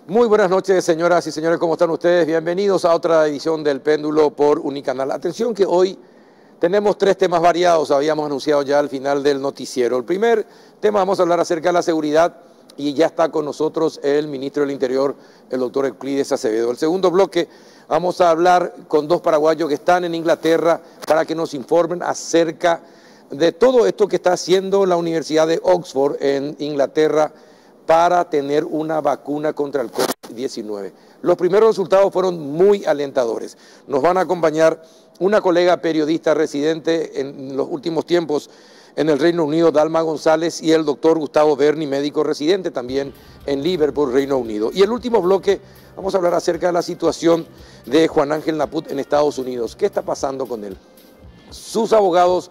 Muy buenas noches, señoras y señores, ¿cómo están ustedes? Bienvenidos a otra edición del Péndulo por Unicanal. Atención que hoy tenemos tres temas variados, habíamos anunciado ya al final del noticiero. El primer tema, vamos a hablar acerca de la seguridad y ya está con nosotros el ministro del Interior, el doctor Euclides Acevedo. El segundo bloque, vamos a hablar con dos paraguayos que están en Inglaterra para que nos informen acerca de todo esto que está haciendo la Universidad de Oxford en Inglaterra para tener una vacuna contra el COVID-19. Los primeros resultados fueron muy alentadores. Nos van a acompañar una colega periodista residente en los últimos tiempos en el Reino Unido, Dalma González, y el doctor Gustavo Berni, médico residente también en Liverpool, Reino Unido. Y el último bloque, vamos a hablar acerca de la situación de Juan Ángel Naput en Estados Unidos. ¿Qué está pasando con él? Sus abogados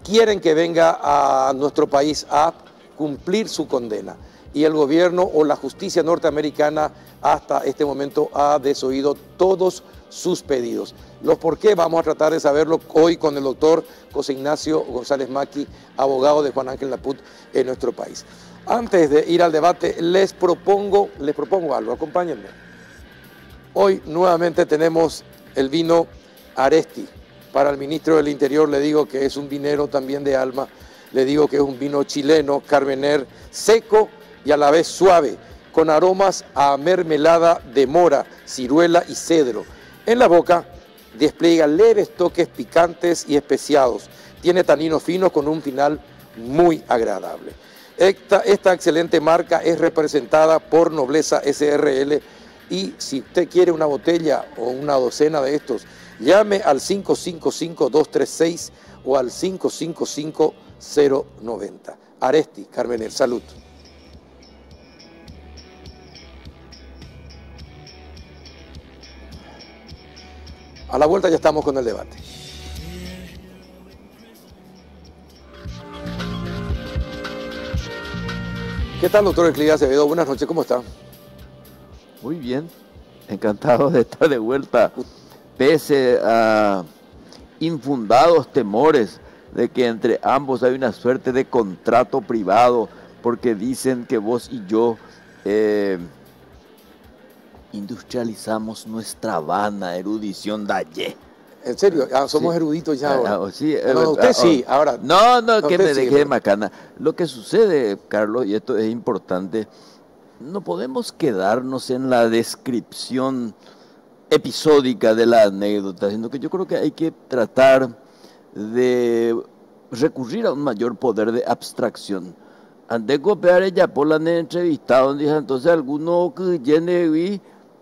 quieren que venga a nuestro país a cumplir su condena. Y el gobierno o la justicia norteamericana hasta este momento ha desoído todos sus pedidos. Los por qué vamos a tratar de saberlo hoy con el doctor José Ignacio González Maqui, abogado de Juan Ángel Naput en nuestro país. Antes de ir al debate, les propongo algo, acompáñenme. Hoy nuevamente tenemos el vino Aresti. Para el ministro del Interior le digo que es un vinero también de alma, le digo que es un vino chileno, Carmener, seco y a la vez suave, con aromas a mermelada de mora, ciruela y cedro. En la boca despliega leves toques picantes y especiados. Tiene taninos finos con un final muy agradable. Esta excelente marca es representada por Nobleza SRL y si usted quiere una botella o una docena de estos, llame al 555-236 o al 555-090. Aresti, Carmener, salud. A la vuelta ya estamos con el debate. ¿Qué tal, doctor Euclides Acevedo? Buenas noches, ¿cómo está? Muy bien, encantado de estar de vuelta, pese a infundados temores de que entre ambos hay una suerte de contrato privado, porque dicen que vos y yo industrializamos nuestra vana erudición de ayer. ¿En serio? Somos sí. eruditos ya ahora. Sí, no, usted sí, ahora. No, que me sí, deje de macana. Lo que sucede, Carlos, y esto es importante, no podemos quedarnos en la descripción episódica de la anécdota, sino que yo creo que hay que tratar de recurrir a un mayor poder de abstracción. Antes de copiar ella por la entrevista, donde dice entonces algunos que llenen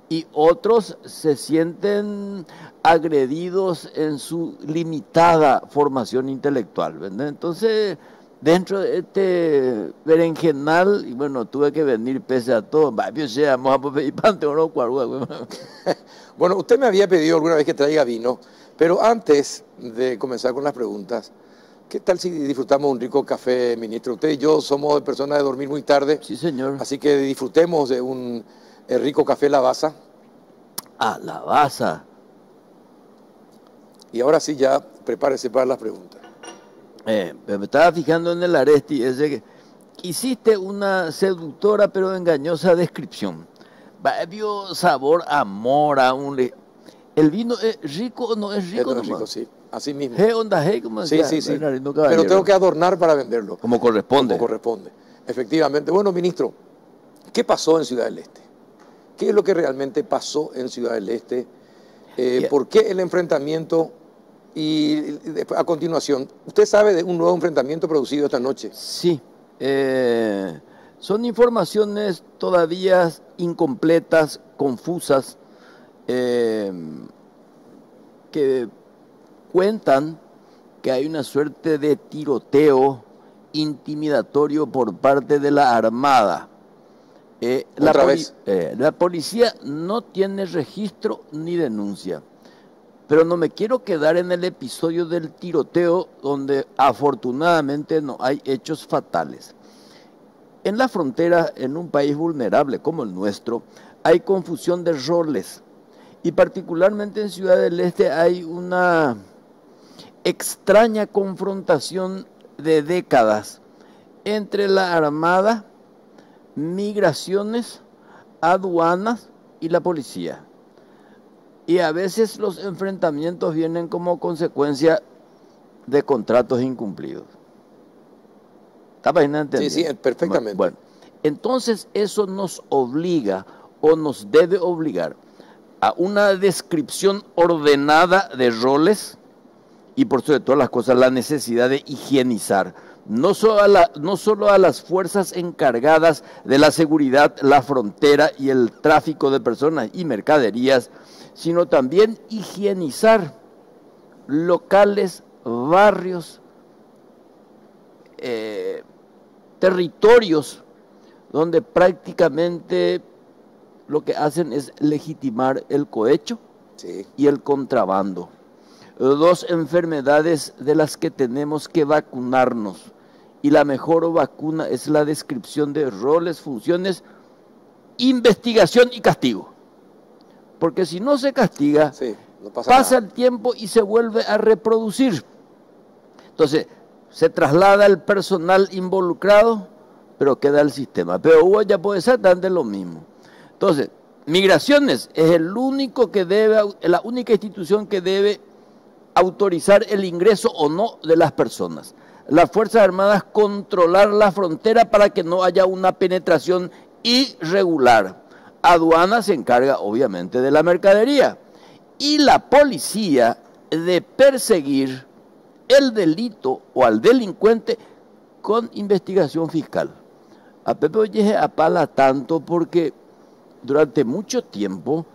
y otros se sienten agredidos en su limitada formación intelectual, ¿verdad? Entonces, dentro de este berenjenal, y bueno, tuve que venir pese a todo. Bueno, usted me había pedido alguna vez que traiga vino, pero antes de comenzar con las preguntas, ¿qué tal si disfrutamos un rico café, ministro? Usted y yo somos personas de dormir muy tarde. Sí, señor. Así que disfrutemos de un rico café Lavazza. Ah, Lavazza. Y ahora sí ya prepárese para las preguntas. Me estaba fijando en el Aresti, ese que hiciste una seductora pero engañosa descripción. Vio sabor a mora, ¿el vino es rico o no es rico? No es rico, sí, así mismo. Sí. Pero tengo que adornar para venderlo. Como corresponde. Como corresponde, efectivamente. Bueno, ministro, ¿qué pasó en Ciudad del Este? ¿Qué es lo que realmente pasó en Ciudad del Este? ¿Por qué el enfrentamiento? Y a continuación, ¿usted sabe de un nuevo enfrentamiento producido esta noche? Sí, son informaciones todavía incompletas, confusas, que cuentan que hay una suerte de tiroteo intimidatorio por parte de la Armada. La policía no tiene registro ni denuncia. Pero no me quiero quedar en el episodio del tiroteo, donde afortunadamente no hay hechos fatales. En la frontera, en un país vulnerable como el nuestro, hay confusión de roles. Y particularmente en Ciudad del Este hay una extraña confrontación de décadas entre la Armada, migraciones, aduanas y la policía. Y a veces los enfrentamientos vienen como consecuencia de contratos incumplidos. ¿Está para entender? Sí, sí, perfectamente. Bueno, entonces eso nos obliga o nos debe obligar a una descripción ordenada de roles y por sobre todas las cosas la necesidad de higienizar no solo a las fuerzas encargadas de la seguridad, la frontera y el tráfico de personas y mercaderías, sino también higienizar locales, barrios, territorios donde prácticamente lo que hacen es legitimar el cohecho y el contrabando. Dos enfermedades de las que tenemos que vacunarnos. Y la mejor vacuna es la descripción de roles, funciones, investigación y castigo. Porque si no se castiga, no pasa pasa nada. El tiempo y se vuelve a reproducir. Entonces, se traslada el personal involucrado, pero queda el sistema. Pero Hugo ya puede ser tan de lo mismo. Entonces, Migraciones es la única institución que debe autorizar el ingreso o no de las personas. Las Fuerzas Armadas controlar la frontera para que no haya una penetración irregular. Aduana se encarga obviamente de la mercadería y la policía de perseguir el delito o al delincuente con investigación fiscal. A Pepe Olleje apala tanto porque durante mucho tiempo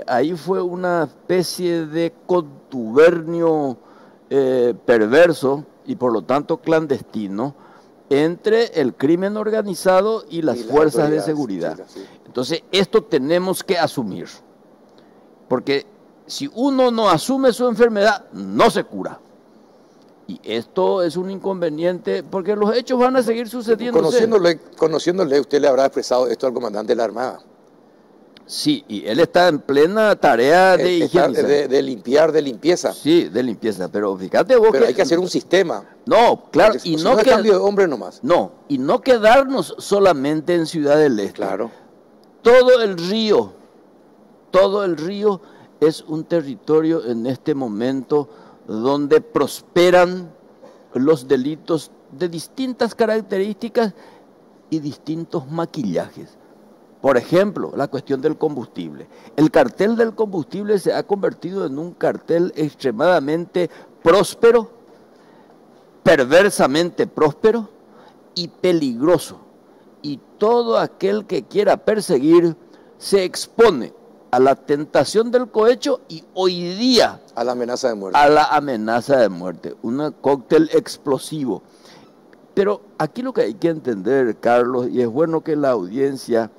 ahí fue una especie de contubernio perverso y por lo tanto clandestino entre el crimen organizado y las fuerzas de seguridad. Sí. Entonces esto tenemos que asumir, porque si uno no asume su enfermedad, no se cura. Y esto es un inconveniente porque los hechos van a seguir sucediendo. Conociéndole, usted le habrá expresado esto al comandante de la Armada. Sí, y él está en plena tarea de higienizar. De limpieza. Sí, de limpieza, pero fíjate vos pero hay que hacer un sistema. No, claro, y no es cambio de hombre nomás. No, y no quedarnos solamente en Ciudad del Este. Claro. Todo el río es un territorio en este momento donde prosperan los delitos de distintas características y distintos maquillajes. Por ejemplo, la cuestión del combustible. El cartel del combustible se ha convertido en un cartel extremadamente próspero, perversamente próspero y peligroso. Y todo aquel que quiera perseguir se expone a la tentación del cohecho y hoy día a la amenaza de muerte. A la amenaza de muerte, un cóctel explosivo. Pero aquí lo que hay que entender, Carlos, y es bueno que la audiencia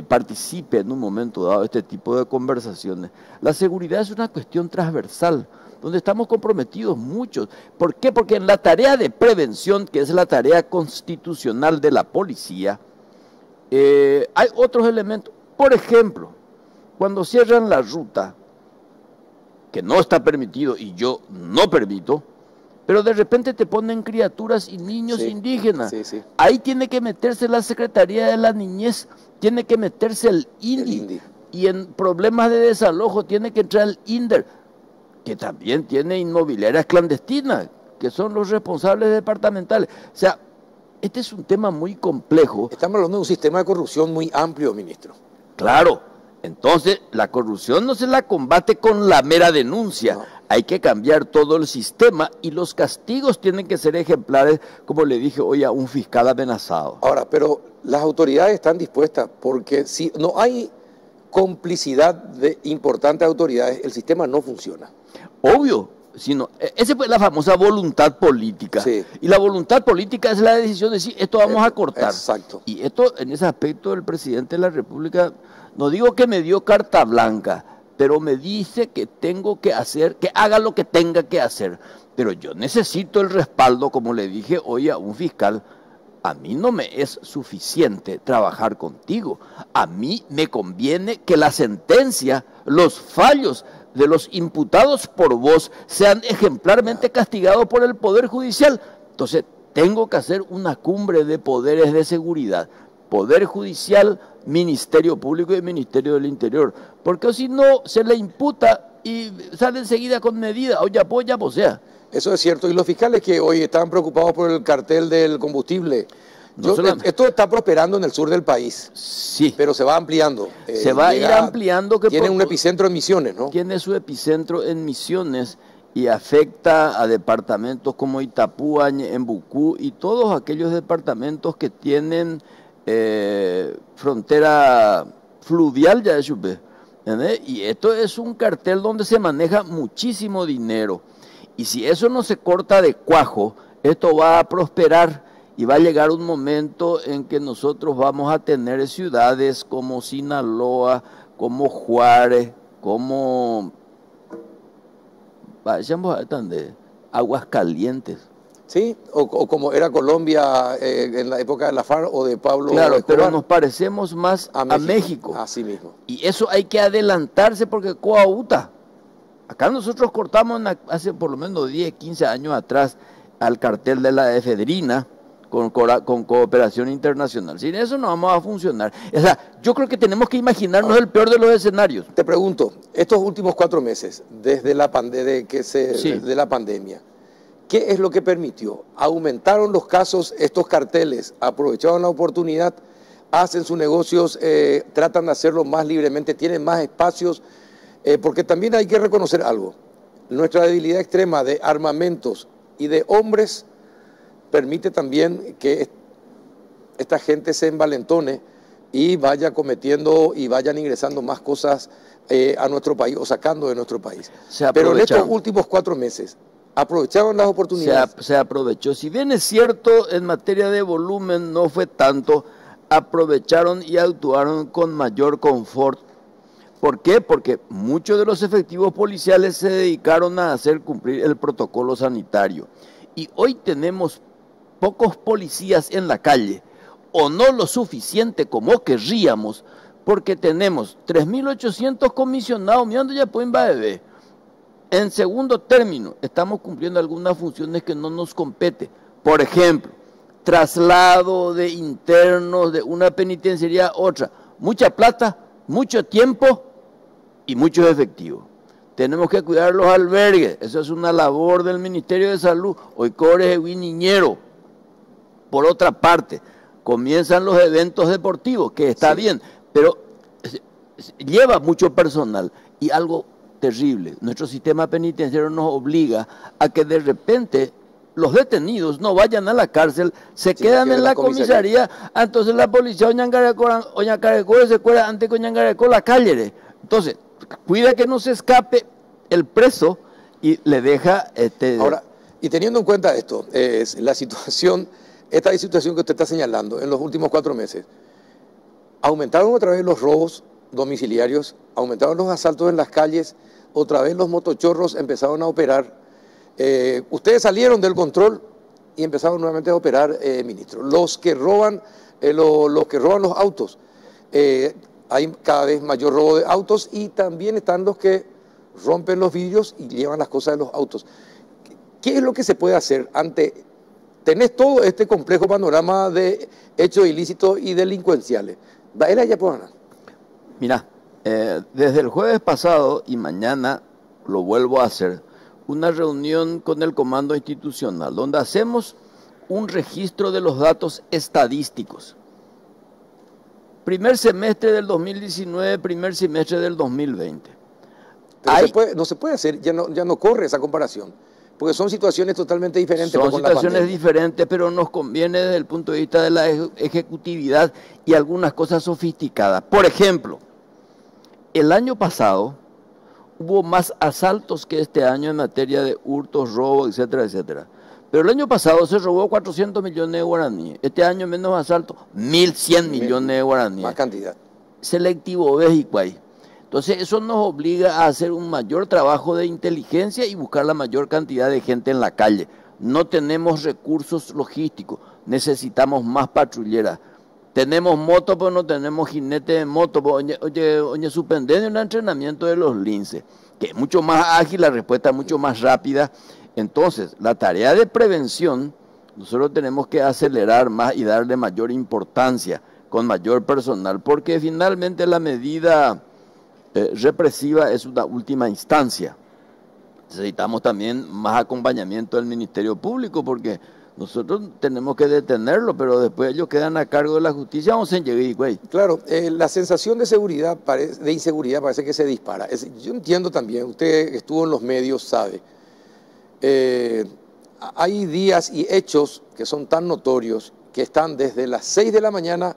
participe en un momento dado de este tipo de conversaciones. La seguridad es una cuestión transversal, donde estamos comprometidos muchos. ¿Por qué? Porque en la tarea de prevención, que es la tarea constitucional de la policía, hay otros elementos. Por ejemplo, cuando cierran la ruta, que no está permitido y yo no permito, pero de repente te ponen criaturas y niños indígenas. Sí. Ahí tiene que meterse la Secretaría de la Niñez, tiene que meterse el INDI. Y en problemas de desalojo tiene que entrar el INDER, que también tiene inmobiliarias clandestinas, que son los responsables departamentales. O sea, este es un tema muy complejo. Estamos hablando de un sistema de corrupción muy amplio, ministro. Claro, entonces la corrupción no se la combate con la mera denuncia. No. Hay que cambiar todo el sistema y los castigos tienen que ser ejemplares, como le dije hoy a un fiscal amenazado. Ahora, pero las autoridades están dispuestas, porque si no hay complicidad de importantes autoridades, el sistema no funciona. Obvio, sino, esa fue la famosa voluntad política. Sí. Y la voluntad política es la decisión de decir, esto vamos a cortar. Exacto. Y esto, en ese aspecto, el presidente de la República, no digo que me dio carta blanca, pero me dice que tengo que hacer, que haga lo que tenga que hacer. Pero yo necesito el respaldo, como le dije hoy a un fiscal. A mí no me es suficiente trabajar contigo. A mí me conviene que la sentencia, los fallos de los imputados por vos sean ejemplarmente castigados por el Poder Judicial. Entonces, tengo que hacer una cumbre de poderes de seguridad. Poder Judicial, Ministerio Público y el Ministerio del Interior, porque si no se le imputa y sale enseguida con medida, o ya pues sea. Eso es cierto. Y los fiscales que hoy estaban preocupados por el cartel del combustible, esto está prosperando en el sur del país. Sí. Pero se va ampliando. Se va a ir ampliando. Tiene un epicentro en Misiones, ¿no? Tiene su epicentro en Misiones y afecta a departamentos como Itapúa, Embucú y todos aquellos departamentos que tienen frontera fluvial ya de Chupé. Y esto es un cartel donde se maneja muchísimo dinero. Y si eso no se corta de cuajo, esto va a prosperar y va a llegar un momento en que nosotros vamos a tener ciudades como Sinaloa, como Juárez, como Aguascalientes. Sí, o como era Colombia en la época de la FARC o de Pablo Claro, Escobar. pero nos parecemos más a México. Así mismo. Y eso hay que adelantarse porque coauta. Acá nosotros cortamos hace por lo menos 10, 15 años atrás al cartel de la efedrina con cooperación internacional. Sin eso no vamos a funcionar. O sea, yo creo que tenemos que imaginarnos el peor de los escenarios. Te pregunto, estos últimos 4 meses, desde la pandemia, ¿qué es lo que permitió? ¿Aumentaron los casos estos carteles? ¿Aprovecharon la oportunidad? ¿Hacen sus negocios? ¿Tratan de hacerlo más libremente? ¿Tienen más espacios? Porque también hay que reconocer algo. Nuestra debilidad extrema de armamentos y de hombres permite también que esta gente se envalentone y vaya cometiendo y vayan ingresando más cosas a nuestro país o sacando de nuestro país. Pero en estos últimos 4 meses, ¿aprovecharon las oportunidades? Se aprovechó. Si bien es cierto, en materia de volumen no fue tanto, aprovecharon y actuaron con mayor confort. ¿Por qué? Porque muchos de los efectivos policiales se dedicaron a hacer cumplir el protocolo sanitario. Y hoy tenemos pocos policías en la calle, o no lo suficiente como querríamos, porque tenemos 3.800 comisionados mirando ya pueden bebé. En segundo término, estamos cumpliendo algunas funciones que no nos compete. Por ejemplo, traslado de internos de una penitenciaría a otra. Mucha plata, mucho tiempo y muchos efectivos. Tenemos que cuidar los albergues. Eso es una labor del Ministerio de Salud. Hoy cobre es niñero. Por otra parte, comienzan los eventos deportivos, que está bien, pero lleva mucho personal y algo terrible. Nuestro sistema penitenciario nos obliga a que de repente los detenidos no vayan a la cárcel, se quedan en la comisaría, entonces la policía Oñacarecó se cuela antes que Oñacarecó la calle. Entonces, cuida que no se escape el preso y le deja... Ahora, y teniendo en cuenta esto, la situación... Esta situación que usted está señalando en los últimos 4 meses, aumentaron otra vez los robos domiciliarios, aumentaron los asaltos en las calles, otra vez los motochorros empezaron a operar. Ustedes salieron del control y empezaron nuevamente a operar, ministro. Los que roban los autos, hay cada vez mayor robo de autos y también están los que rompen los vidrios y llevan las cosas de los autos. ¿Qué es lo que se puede hacer ante... Tenés todo este complejo panorama de hechos ilícitos y delincuenciales? Mira, desde el jueves pasado y mañana lo vuelvo a hacer, una reunión con el comando institucional, donde hacemos un registro de los datos estadísticos. Primer semestre del 2019, primer semestre del 2020. No se puede hacer, ya no corre esa comparación. Porque son situaciones totalmente diferentes. Son situaciones diferentes, pero nos conviene desde el punto de vista de la ejecutividad y algunas cosas sofisticadas. Por ejemplo, el año pasado hubo más asaltos que este año en materia de hurtos, robos, etcétera, etcétera. Pero el año pasado se robó 400 millones de guaraníes. Este año menos asaltos, 1.100 millones de guaraníes. Más cantidad. Selectivo Vejicuay. Entonces eso nos obliga a hacer un mayor trabajo de inteligencia y buscar la mayor cantidad de gente en la calle. No tenemos recursos logísticos, necesitamos más patrulleras. Tenemos moto, pero no tenemos jinete de moto. Oye, suspender un entrenamiento de los linces, que es mucho más ágil, la respuesta es mucho más rápida. Entonces, la tarea de prevención, nosotros tenemos que acelerar más y darle mayor importancia. con mayor personal, porque finalmente la medida represiva es una última instancia. Necesitamos también más acompañamiento del Ministerio Público, porque nosotros tenemos que detenerlo, pero después ellos quedan a cargo de la justicia. Vamos a llegar, güey. Claro, la sensación de seguridad, de inseguridad parece que se dispara. Yo entiendo también, usted estuvo en los medios, sabe. Hay días y hechos que son tan notorios que están desde las 6 de la mañana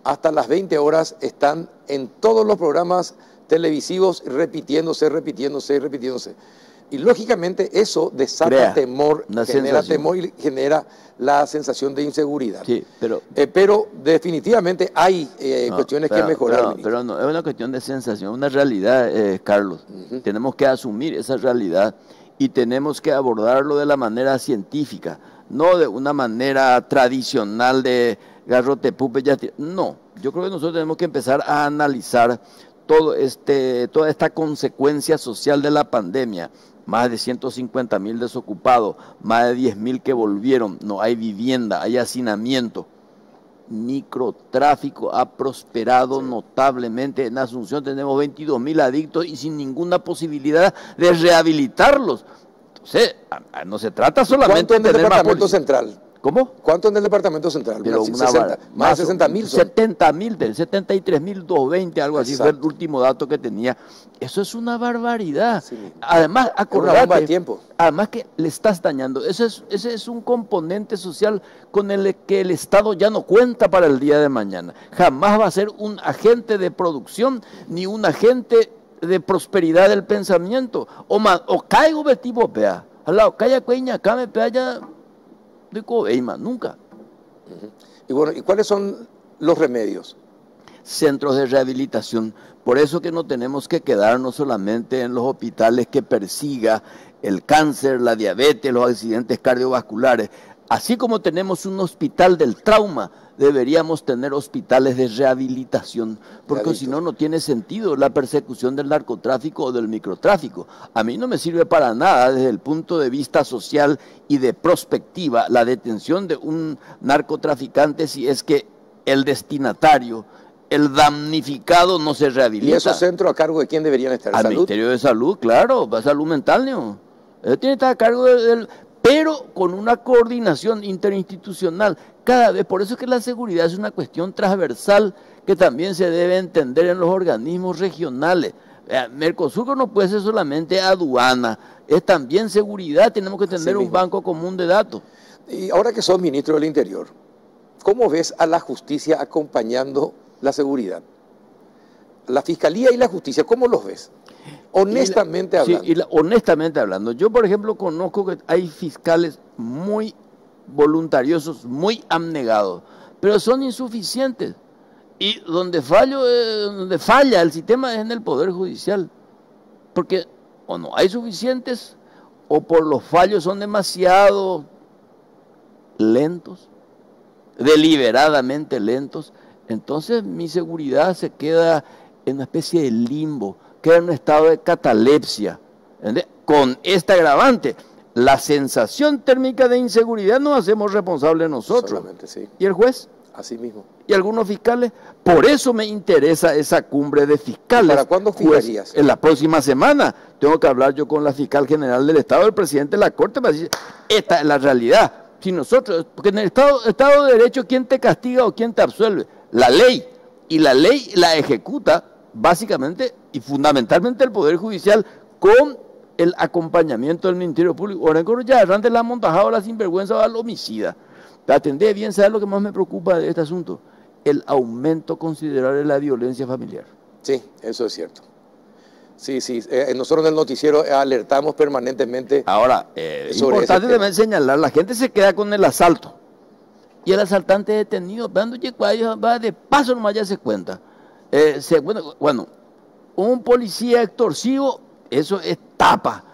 hasta las 20 horas, están en todos los programas televisivos repitiéndose. Y lógicamente eso desata temor, genera temor y genera la sensación de inseguridad. Sí, pero definitivamente hay cuestiones que mejorar. Pero no es una cuestión de sensación, es una realidad, Carlos. Tenemos que asumir esa realidad y tenemos que abordarlo de la manera científica, no de una manera tradicional de garrote pupe. No, yo creo que nosotros tenemos que empezar a analizar toda esta consecuencia social de la pandemia. Más de 150.000 desocupados, más de 10.000 que volvieron, no hay vivienda, hay hacinamiento. Microtráfico ha prosperado notablemente. En Asunción tenemos 22.000 adictos y sin ninguna posibilidad de rehabilitarlos. Entonces, no se trata solamente de tener más policía. Central? ¿Cómo? ¿Cuánto en el departamento central? Pero más de 60.000. 70.000, 73.220, algo así. Exacto. Fue el último dato que tenía. Eso es una barbaridad. Sí. Además, acordate, una bomba de tiempo. Además que le estás dañando. Ese es un componente social con el que el Estado ya no cuenta para el día de mañana. Jamás va a ser un agente de producción ni un agente de prosperidad del pensamiento. O caigo vestido pea. Al lado, calla cueña, acá me pea ya. Nunca. Y bueno, ¿y cuáles son los remedios? Centros de rehabilitación. Por eso que no tenemos que quedarnos solamente en los hospitales que persiga el cáncer, la diabetes, los accidentes cardiovasculares. Así como tenemos un hospital del trauma, deberíamos tener hospitales de rehabilitación, porque si no, no tiene sentido la persecución del narcotráfico o del microtráfico. A mí no me sirve para nada desde el punto de vista social y de prospectiva la detención de un narcotraficante si es que el destinatario, el damnificado no se rehabilita. ¿Y esos centros a cargo de quién deberían estar? Al Ministerio de Salud, claro, salud mental, ¿no? Eso tiene que estar a cargo pero con una coordinación interinstitucional. Cada vez, por eso es que la seguridad es una cuestión transversal que también se debe entender en los organismos regionales. Mercosur no puede ser solamente aduana, es también seguridad, tenemos que tener un banco común de datos. Y ahora que sos ministro del Interior, ¿cómo ves a la justicia acompañando la seguridad? La Fiscalía y la Justicia, ¿cómo los ves? Honestamente hablando. Sí, honestamente hablando. Yo, por ejemplo, conozco que hay fiscales muy voluntariosos, muy abnegados, pero son insuficientes. Y donde falla el sistema es en el Poder Judicial. Porque o no hay suficientes, o por los fallos son demasiado lentos, deliberadamente lentos. Entonces mi seguridad se queda en una especie de limbo, queda en un estado de catalepsia, ¿entiendes? Con este agravante, la sensación térmica de inseguridad nos hacemos responsables nosotros. Solamente, sí. ¿Y el juez? Así mismo. ¿Y algunos fiscales? Por eso me interesa esa cumbre de fiscales. ¿Para cuándo fijarías? En la próxima semana tengo que hablar yo con la fiscal general del Estado, el presidente de la Corte, para decir, esta es la realidad. Si nosotros, porque en el Estado de Derecho, ¿quién te castiga o quién te absuelve? La ley. Y la ley la ejecuta básicamente y fundamentalmente el Poder Judicial con el acompañamiento del Ministerio Público. Ahora ya arranque la montajada, la sinvergüenza, al homicida. Atendé bien, ¿sabes lo que más me preocupa de este asunto? El aumento considerable de la violencia familiar. Sí, eso es cierto. Sí, nosotros en el noticiero alertamos permanentemente. Ahora, es importante también señalar, la gente se queda con el asalto. Y el asaltante detenido, va de paso nomás ya se cuenta. Bueno, un policía extorsivo, eso es tapa.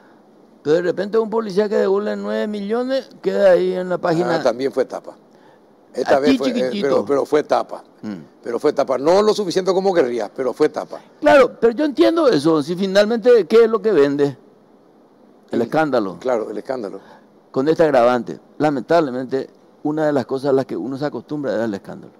Pero de repente un policía que devuelve 9 millones queda ahí en la página. También fue tapa. Esta vez fue, pero fue tapa. Pero fue tapa. No lo suficiente como querrías, pero fue tapa. Claro, pero yo entiendo eso. Si finalmente, ¿qué es lo que vende? El escándalo. Claro, el escándalo. Con este agravante. Lamentablemente, una de las cosas a las que uno se acostumbra es el escándalo.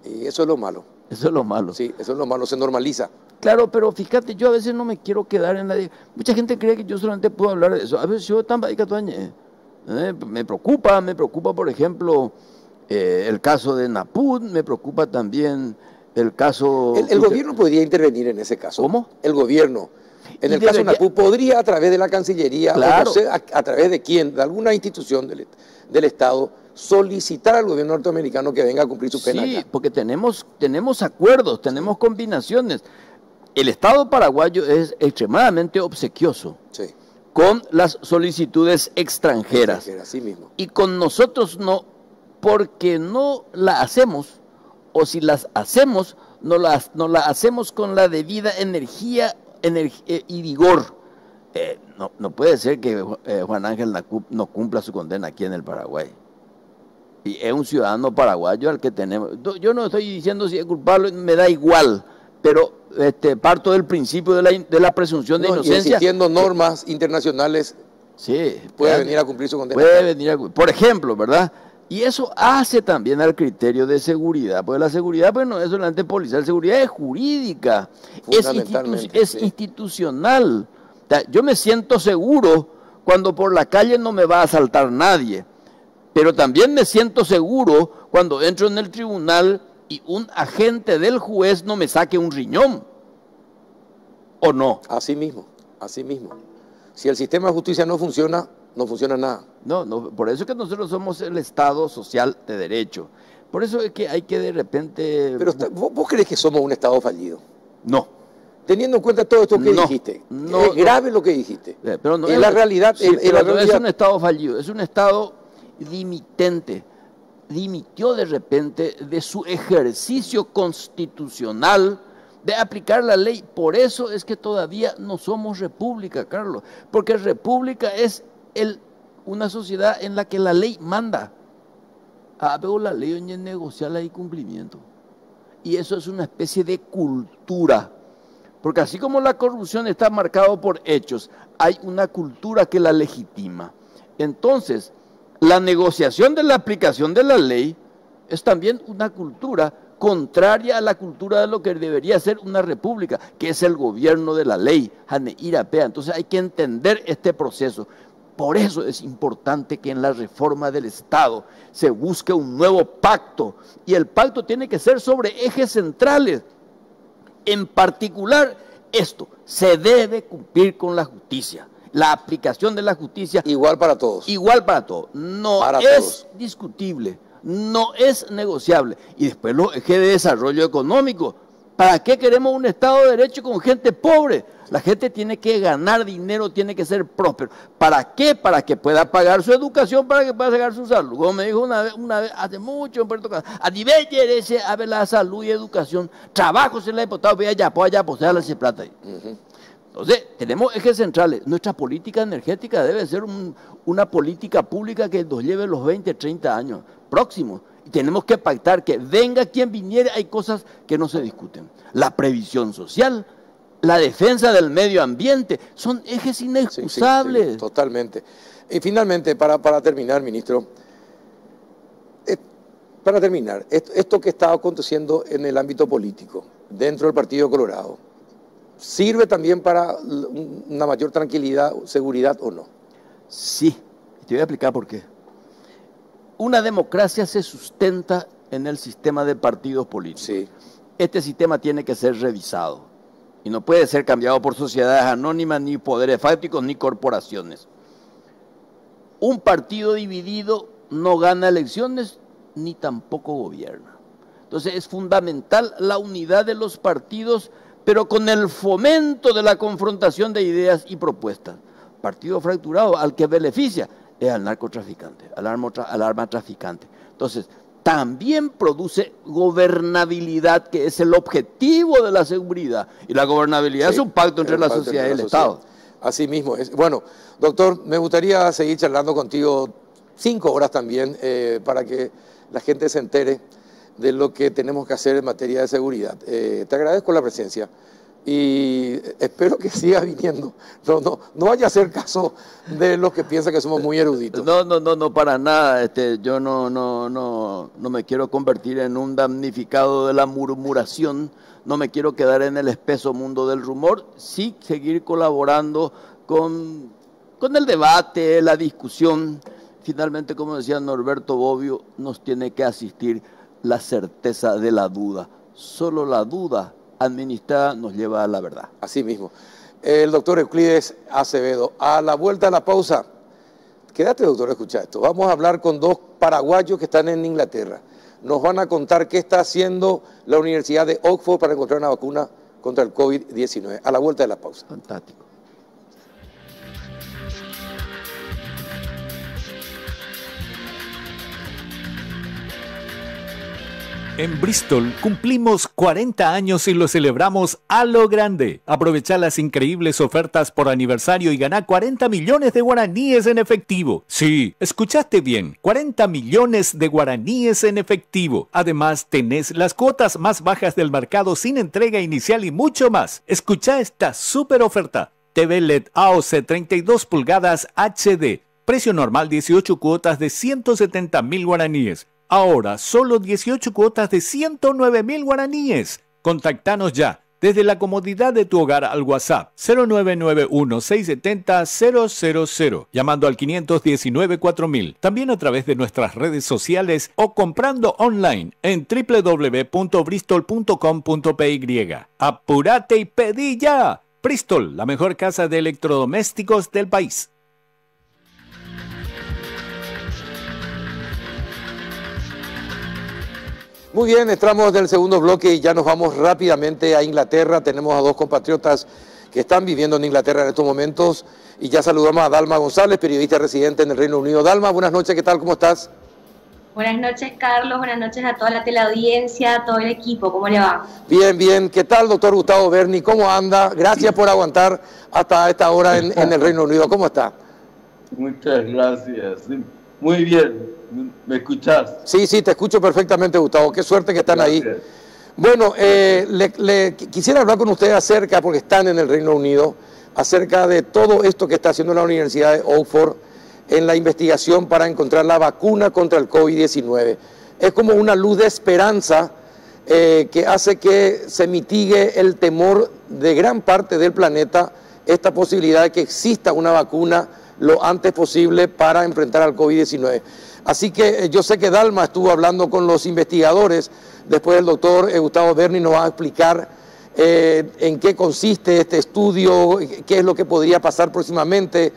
Y eso es lo malo. Eso es lo malo. Sí, eso es lo malo, se normaliza. Claro, pero fíjate, yo a veces no me quiero quedar en la... Mucha gente cree que yo solamente puedo hablar de eso. A veces yo me preocupa, por ejemplo, el caso de Naput, me preocupa también el caso... El gobierno podría intervenir en ese caso. ¿Cómo? El gobierno. En el caso de Naput podría, a través de la Cancillería, claro, o no sé, a través de quién, de alguna institución del Estado, solicitar al gobierno norteamericano que venga a cumplir su pena. Sí, porque tenemos acuerdos, tenemos combinaciones. El Estado paraguayo es extremadamente obsequioso con las solicitudes extranjeras. Así mismo. Y con nosotros no, porque no la hacemos, o si las hacemos, no la hacemos con la debida energía y vigor. No puede ser que Juan Ángel no cumpla su condena aquí en el Paraguay. Y es un ciudadano paraguayo al que tenemos. Yo no estoy diciendo si es culpable, me da igual, pero parto del principio de la presunción de inocencia. Y existiendo normas internacionales, sí, puede venir a cumplir su condena. Puede venir por ejemplo, ¿verdad? Y eso hace también al criterio de seguridad, porque la seguridad pues, no es solamente policial, la seguridad es jurídica, es institucional. O sea, yo me siento seguro cuando por la calle no me va a asaltar nadie. Pero también me siento seguro cuando entro en el tribunal y un agente del juez no me saque un riñón. ¿O no? Así mismo, así mismo. Si el sistema de justicia no funciona, no funciona nada. No, por eso es que nosotros somos el Estado social de derecho. Por eso es que hay que de repente... Pero ¿vos crees que somos un Estado fallido? No. Teniendo en cuenta todo esto que dijiste. Es grave lo que dijiste. Pero no es la realidad. Sí, no es un Estado fallido, es un Estado dimitente, dimitió de repente de su ejercicio constitucional de aplicar la ley. Por eso es que todavía no somos república, Carlos, porque república es una sociedad en la que la ley manda. Pero la ley es negociar y cumplimiento. Y eso es una especie de cultura. Porque así como la corrupción está marcada por hechos, hay una cultura que la legitima. Entonces, la negociación de la aplicación de la ley es también una cultura contraria a la cultura de lo que debería ser una república, que es el gobierno de la ley, Entonces hay que entender este proceso. Por eso es importante que en la reforma del Estado se busque un nuevo pacto, y el pacto tiene que ser sobre ejes centrales. En particular, esto se debe cumplir con la justicia. La aplicación de la justicia... Igual para todos. Igual para todos. No es discutible, no es negociable. Y después los ejes de desarrollo económico. ¿Para qué queremos un Estado de Derecho con gente pobre? La gente tiene que ganar dinero, tiene que ser próspero. ¿Para qué? Para que pueda pagar su educación, para que pueda pagar su salud. Como me dijo una vez hace mucho en Puerto Cabello, a nivel de a ver la salud y educación, trabajo se le ha diputado, voy allá, pues se hace plata ahí. Entonces, tenemos ejes centrales. Nuestra política energética debe ser una política pública que nos lleve los 20, 30 años próximos. Y tenemos que pactar que venga quien viniera, hay cosas que no se discuten. La previsión social, la defensa del medio ambiente, son ejes inexcusables. Sí, totalmente. Y finalmente, para terminar, ministro, esto que está aconteciendo en el ámbito político, dentro del Partido Colorado, ¿sirve también para una mayor tranquilidad, seguridad o no? Sí, te voy a explicar por qué. Una democracia se sustenta en el sistema de partidos políticos. Sí. Este sistema tiene que ser revisado y no puede ser cambiado por sociedades anónimas, ni poderes fácticos, ni corporaciones. Un partido dividido no gana elecciones ni tampoco gobierna. Entonces es fundamental la unidad de los partidos, pero con el fomento de la confrontación de ideas y propuestas. Partido fracturado al que beneficia es al narcotraficante, al arma traficante. Entonces, también produce gobernabilidad, que es el objetivo de la seguridad. Y la gobernabilidad es un pacto entre la sociedad y el Estado. Así mismo es. Bueno, doctor, me gustaría seguir charlando contigo 5 horas también, para que la gente se entere de lo que tenemos que hacer en materia de seguridad. Te agradezco la presencia. y espero que siga viniendo. No vaya a hacer caso de los que piensan que somos muy eruditos. No, para nada. Yo no me quiero convertir en un damnificado de la murmuración, no me quiero quedar en el espeso mundo del rumor, sí seguir colaborando con el debate, la discusión. Finalmente, como decía Norberto Bobbio, nos tiene que asistir la certeza de la duda. Solo la duda administrada nos lleva a la verdad. Así mismo. El doctor Euclides Acevedo, a la vuelta de la pausa, quédate doctor, escucha esto. Vamos a hablar con dos paraguayos que están en Inglaterra. Nos van a contar qué está haciendo la Universidad de Oxford para encontrar una vacuna contra el COVID-19. A la vuelta de la pausa. Fantástico. En Bristol cumplimos 40 años y lo celebramos a lo grande. Aprovecha las increíbles ofertas por aniversario y gana 40 millones de guaraníes en efectivo. Sí, escuchaste bien, 40 millones de guaraníes en efectivo. Además, tenés las cuotas más bajas del mercado sin entrega inicial y mucho más. Escucha esta súper oferta. TV LED AOC 32 pulgadas HD. Precio normal 18 cuotas de 170.000 guaraníes. Ahora, solo 18 cuotas de 109.000 guaraníes. Contactanos ya, desde la comodidad de tu hogar al WhatsApp 0991-670-000, llamando al 519-4000, también a través de nuestras redes sociales o comprando online en www.bristol.com.py. ¡Apúrate y pedí ya! Bristol, la mejor casa de electrodomésticos del país. Muy bien, entramos del segundo bloque y ya nos vamos rápidamente a Inglaterra. Tenemos a dos compatriotas que están viviendo en Inglaterra en estos momentos y ya saludamos a Dalma González, periodista residente en el Reino Unido. Dalma, buenas noches, ¿qué tal? ¿Cómo estás? Buenas noches, Carlos. Buenas noches a toda la teleaudiencia, a todo el equipo. ¿Cómo le va? Bien, bien. ¿Qué tal, doctor Gustavo Berni? ¿Cómo anda? Gracias por aguantar hasta esta hora en el Reino Unido. ¿Cómo está? Muchas gracias. Muy bien. ¿Me escuchás? Sí, te escucho perfectamente, Gustavo. Qué suerte que están ahí. Bueno, quisiera hablar con ustedes acerca, porque están en el Reino Unido, acerca de todo esto que está haciendo la Universidad de Oxford en la investigación para encontrar la vacuna contra el COVID-19. Es como una luz de esperanza que hace que se mitigue el temor de gran parte del planeta, esta posibilidad de que exista una vacuna lo antes posible para enfrentar al COVID-19. Así que yo sé que Dalma estuvo hablando con los investigadores, después el doctor Gustavo Berni nos va a explicar en qué consiste este estudio, qué es lo que podría pasar próximamente,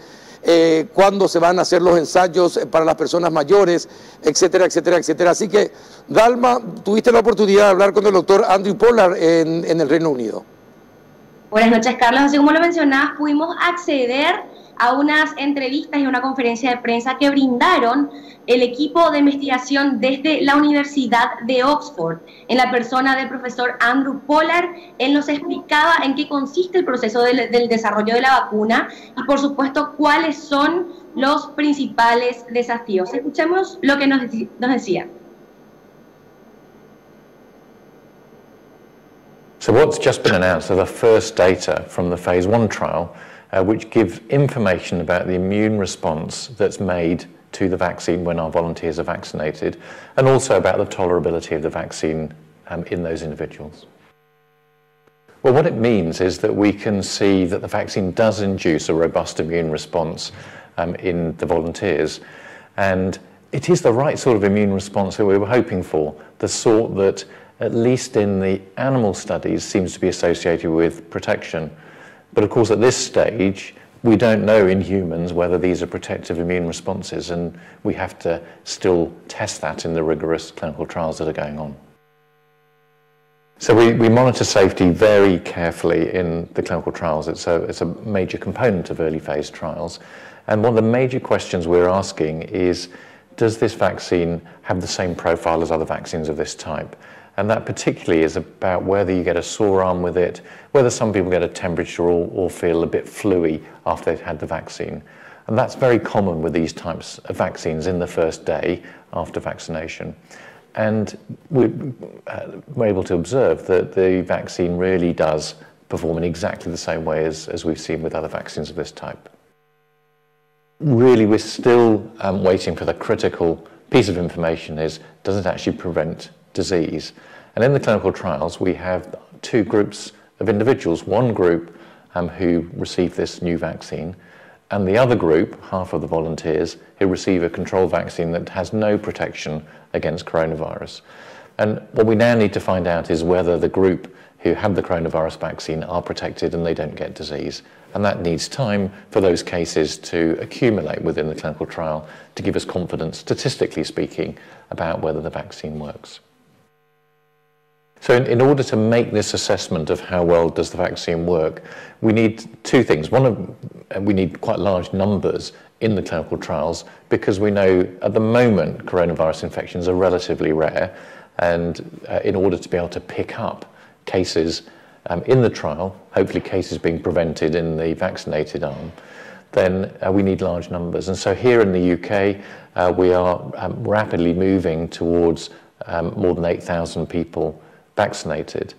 cuándo se van a hacer los ensayos para las personas mayores, etcétera, etcétera, etcétera. Así que, Dalma, tuviste la oportunidad de hablar con el doctor Andrew Pollard en el Reino Unido. Buenas noches, Carlos. Así como lo mencionabas, pudimos acceder a unas entrevistas y una conferencia de prensa que brindaron el equipo de investigación desde la Universidad de Oxford, en la persona del profesor Andrew Pollard. Él nos explicaba en qué consiste el proceso del desarrollo de la vacuna y, por supuesto, cuáles son los principales desafíos. Escuchemos lo que nos decía. So what's just been announced are the first data from the phase 1 trial, which give information about the immune response that's made to the vaccine when our volunteers are vaccinated, and also about the tolerability of the vaccine in those individuals. Well, what it means is that we can see that the vaccine does induce a robust immune response in the volunteers, and it is the right sort of immune response that we were hoping for, the sort that, at least in the animal studies, seems to be associated with protection. But of course, at this stage, we don't know in humans whether these are protective immune responses, and we have to still test that in the rigorous clinical trials that are going on. So we monitor safety very carefully in the clinical trials. It's a major component of early phase trials. And one of the major questions we're asking is, does this vaccine have the same profile as other vaccines of this type? And that particularly is about whether you get a sore arm with it, whether some people get a temperature or feel a bit fluey after they've had the vaccine. And that's very common with these types of vaccines in the first day after vaccination. And we're able to observe that the vaccine really does perform in exactly the same way as we've seen with other vaccines of this type. Really, we're still waiting for the critical piece of information is, does it actually prevent disease? And in the clinical trials, we have two groups of individuals, one group who receive this new vaccine, and the other group, half of the volunteers, who receive a control vaccine that has no protection against coronavirus. And what we now need to find out is whether the group who have the coronavirus vaccine are protected and they don't get disease. And that needs time for those cases to accumulate within the clinical trial to give us confidence, statistically speaking, about whether the vaccine works. So in order to make this assessment of how well does the vaccine work, we need two things. We need quite large numbers in the clinical trials because we know at the moment coronavirus infections are relatively rare, and in order to be able to pick up cases in the trial, hopefully cases being prevented in the vaccinated arm, then we need large numbers. And so here in the UK, we are rapidly moving towards more than 8,000 people vaccinated.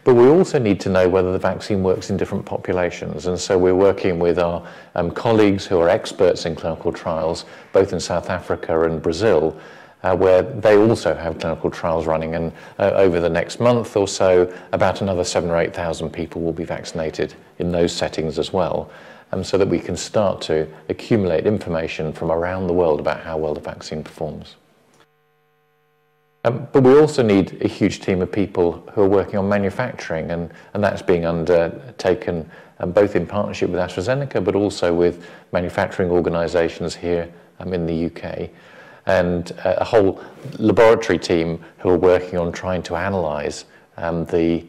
But we also need to know whether the vaccine works in different populations. And so we're working with our colleagues who are experts in clinical trials, both in South Africa and Brazil, where they also have clinical trials running. And over the next month or so, about another 7,000 or 8,000 people will be vaccinated in those settings as well, so that we can start to accumulate information from around the world about how well the vaccine performs. But we also need a huge team of people who are working on manufacturing, and that's being undertaken both in partnership with AstraZeneca, but also with manufacturing organisations here in the UK, and a whole laboratory team who are working on trying to analyse the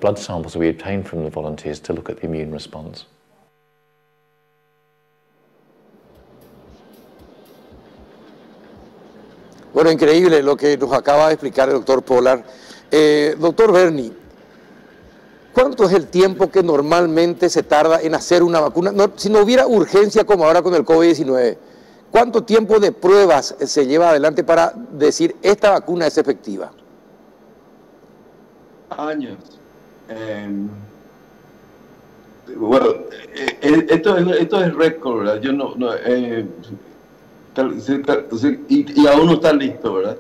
blood samples we obtained from the volunteers to look at the immune response. Bueno, increíble lo que nos acaba de explicar el doctor Pollard. Doctor Berni, ¿cuánto es el tiempo que normalmente se tarda en hacer una vacuna? No, si no hubiera urgencia como ahora con el COVID-19, ¿cuánto tiempo de pruebas se lleva adelante para decir esta vacuna es efectiva? Años. Bueno, esto es récord, ¿verdad? Yo y aún no está listo, ¿verdad?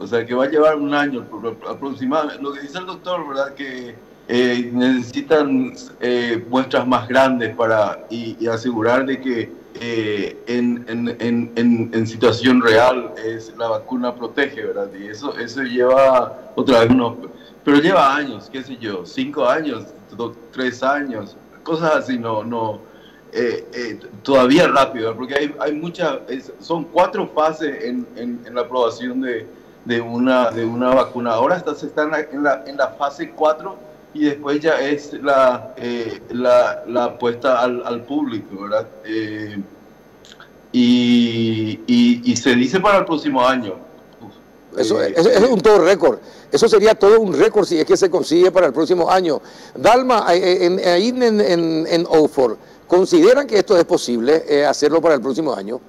O sea, que va a llevar un año aproximadamente. Lo que dice el doctor, ¿verdad? Que necesitan muestras más grandes y asegurar de que en situación real la vacuna protege, ¿verdad? Y eso lleva otra vez pero lleva años, qué sé yo, 5 años, 3 años, cosas así, todavía rápido, porque hay muchas, son 4 fases en la aprobación de una vacuna. Ahora se está en la fase 4 y después ya es la puesta al público, ¿verdad? Y se dice para el próximo año. Eso es un todo récord. Eso sería todo un récord si es que se consigue para el próximo año. Dalma, ahí en Oxford, ¿consideran que esto es posible hacerlo para el próximo año?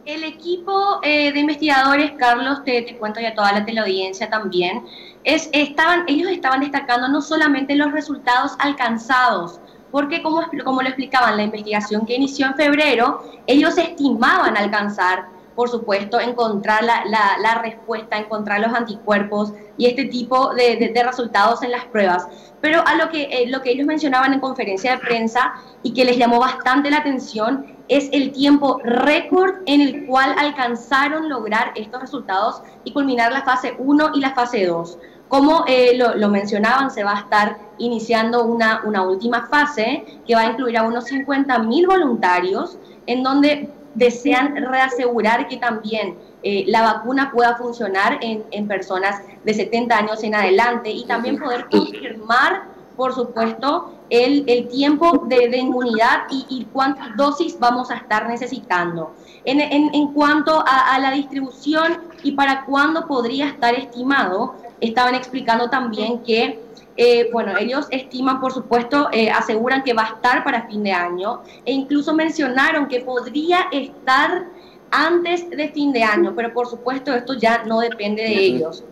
El equipo de investigadores, Carlos, te cuento ya toda la teleaudiencia también, ellos estaban destacando no solamente los resultados alcanzados, porque como lo explicaban, la investigación que inició en febrero, ellos estimaban alcanzar, por supuesto, encontrar la respuesta, encontrar los anticuerpos y este tipo de resultados en las pruebas. Pero a lo que ellos mencionaban en conferencia de prensa y que les llamó bastante la atención es el tiempo récord en el cual alcanzaron lograr estos resultados y culminar la fase 1 y la fase 2. Como lo mencionaban, se va a estar iniciando una última fase que va a incluir a unos 50.000 voluntarios en donde desean reasegurar que también la vacuna pueda funcionar en personas de 70 años en adelante y también poder confirmar, por supuesto, el tiempo de inmunidad y cuántas dosis vamos a estar necesitando. En cuanto a la distribución y para cuándo podría estar estimado, estaban explicando también que bueno, ellos estiman, por supuesto, aseguran que va a estar para fin de año e incluso mencionaron que podría estar antes de fin de año, pero por supuesto esto ya no depende de ellos.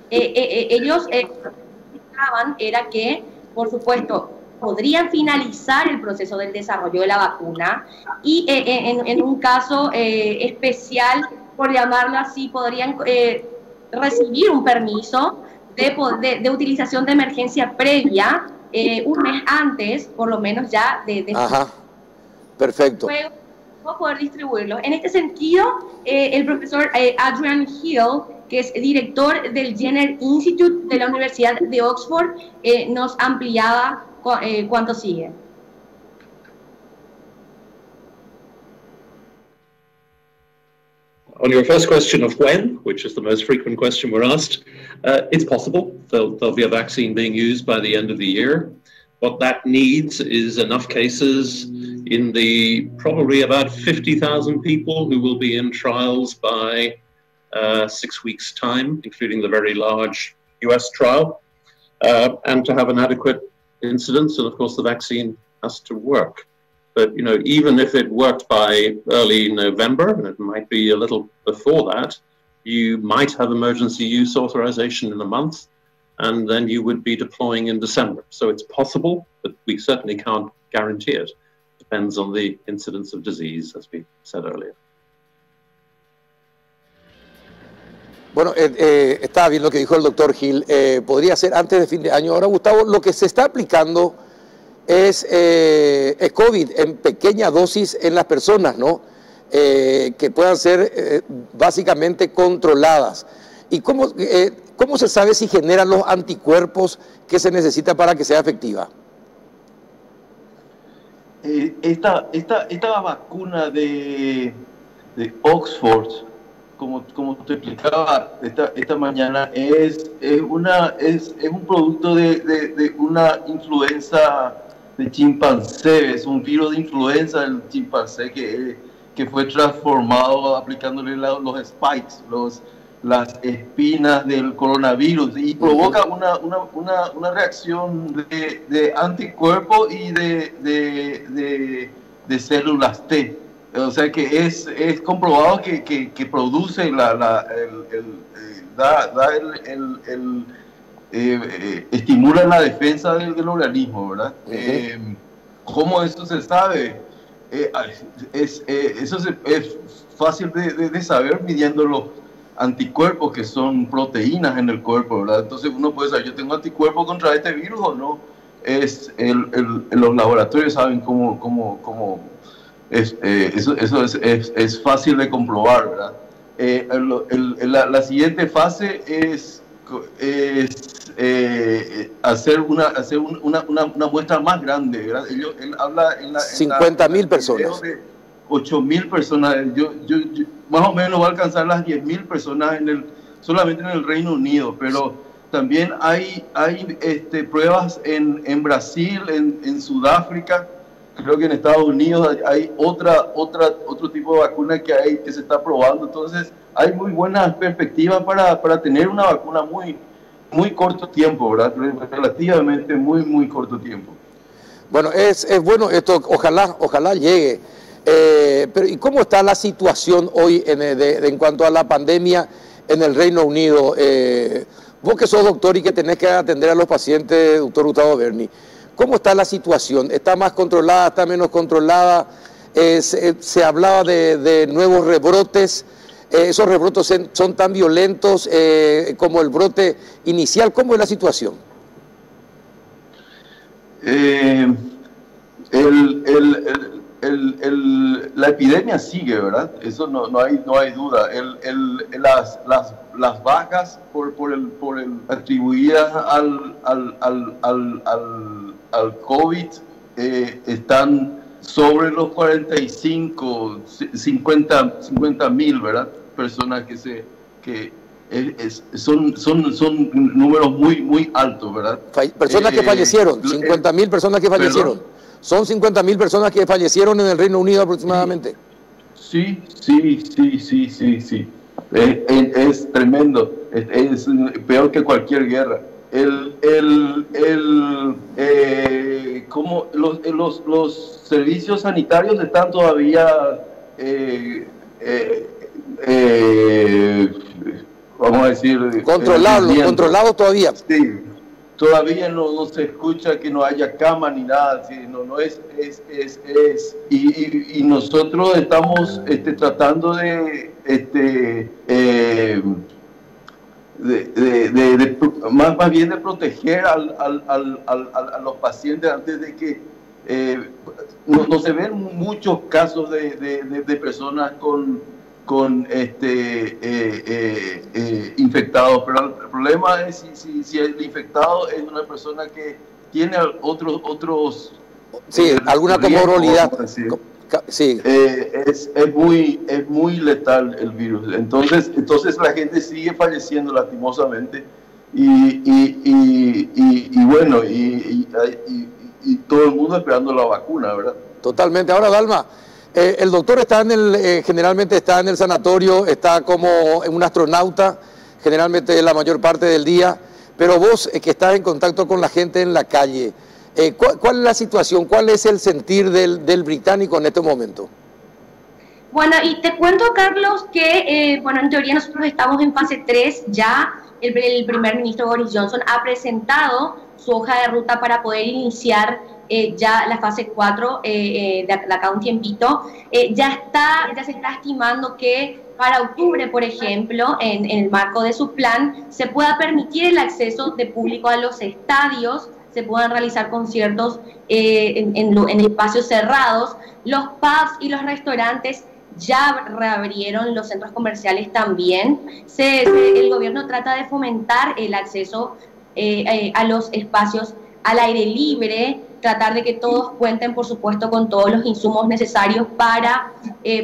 Ellos estaban, era que, por supuesto, podrían finalizar el proceso del desarrollo de la vacuna y en un caso especial, por llamarlo así, podrían recibir un permiso de utilización de emergencia previa un mes antes, por lo menos ya de Ajá, perfecto. Poder distribuirlo. En este sentido, el profesor Adrian Hill, que es director del Jenner Institute de la Universidad de Oxford, nos ampliaba cuánto sigue. On your first question of when, which is the most frequent question we're asked, it's possible. There'll be a vaccine being used by the end of the year. What that needs is enough cases in the probably about 50,000 people who will be in trials by 6 weeks' time, including the very large US trial, and to have an adequate incidence. And of course, the vaccine has to work. But, you know, even if it worked by early November, and it might be a little before that, you might have emergency use authorization in a month, and then you would be deploying in December. So it's possible, but we certainly can't guarantee it. Depends on the incidence of disease, as we said earlier. Bueno, estaba bien lo que dijo el doctor Hill. Podría ser antes de fin de año. Ahora, Gustavo, lo que se está aplicando es COVID en pequeña dosis en las personas, ¿no? Que puedan ser básicamente controladas. ¿Y cómo se sabe si generan los anticuerpos que se necesita para que sea efectiva? Esta vacuna de Oxford, como te explicaba esta mañana, es un producto de una influenza de chimpancé, es un virus de influenza del chimpancé que fue transformado aplicándole los spikes, las espinas del coronavirus, y provoca una reacción de anticuerpos y de células T. O sea que es comprobado que produce estimula la defensa del organismo, ¿verdad? ¿Cómo eso se sabe? Eso es fácil de saber midiendo los anticuerpos, que son proteínas en el cuerpo, ¿verdad? Entonces uno puede saber, yo tengo anticuerpos contra este virus o no. Los laboratorios saben cómo eso es fácil de comprobar, ¿verdad? La siguiente fase es hacer una muestra más grande, ¿verdad? Él habla en 50.000 personas. 8.000 personas. Yo más o menos va a alcanzar las 10.000 personas solamente en el Reino Unido, pero también hay pruebas en Brasil, en Sudáfrica. Creo que en Estados Unidos hay otro tipo de vacuna que se está probando. Entonces hay muy buenas perspectivas para tener una vacuna muy corto tiempo, ¿verdad? Relativamente muy corto tiempo. Bueno, es bueno esto, ojalá llegue. Pero ¿y cómo está la situación hoy en cuanto a la pandemia en el Reino Unido? Vos que sos doctor y que tenés que atender a los pacientes, doctor Gustavo Berni, ¿cómo está la situación? ¿Está más controlada? ¿Está menos controlada? Se hablaba de nuevos rebrotes. ¿Esos rebrotes son tan violentos como el brote inicial? ¿Cómo es la situación? La epidemia sigue, ¿verdad? Eso no hay duda. Las bajas atribuidas al COVID están sobre los 45, 50.000, ¿verdad? Personas son números muy altos, ¿verdad? Personas que fallecieron, 50.000 personas que fallecieron. ¿Perdón? Son 50.000 personas que fallecieron en el Reino Unido aproximadamente. Sí. Es tremendo. Es peor que cualquier guerra. Como los servicios sanitarios están todavía vamos a decir controlados todavía. Sí, todavía no se escucha que no haya cama ni nada, ¿sí? Y nosotros estamos tratando más bien de proteger a los pacientes antes de que no se ven muchos casos de personas con infectados, pero el problema es si el infectado es una persona que tiene otros sí, alguna comorbilidad. Sí. Es muy letal el virus. Entonces la gente sigue falleciendo lastimosamente y bueno, y todo el mundo esperando la vacuna, ¿verdad? Totalmente. Ahora, Dalma, el doctor está generalmente está en el sanatorio, está como un astronauta, generalmente la mayor parte del día, pero vos que estás en contacto con la gente en la calle, ¿cuál es la situación? ¿Cuál es el sentir del británico en este momento? Bueno, y te cuento, Carlos, que bueno, en teoría nosotros estamos en fase 3 ya. El primer ministro Boris Johnson ha presentado su hoja de ruta para poder iniciar ya la fase 4 de acá un tiempito. Ya se está estimando que para octubre, por ejemplo, en el marco de su plan, se pueda permitir el acceso de público a los estadios, se puedan realizar conciertos en espacios cerrados. Los pubs y los restaurantes ya reabrieron, los centros comerciales también. El gobierno trata de fomentar el acceso a los espacios al aire libre, tratar de que todos cuenten, por supuesto, con todos los insumos necesarios para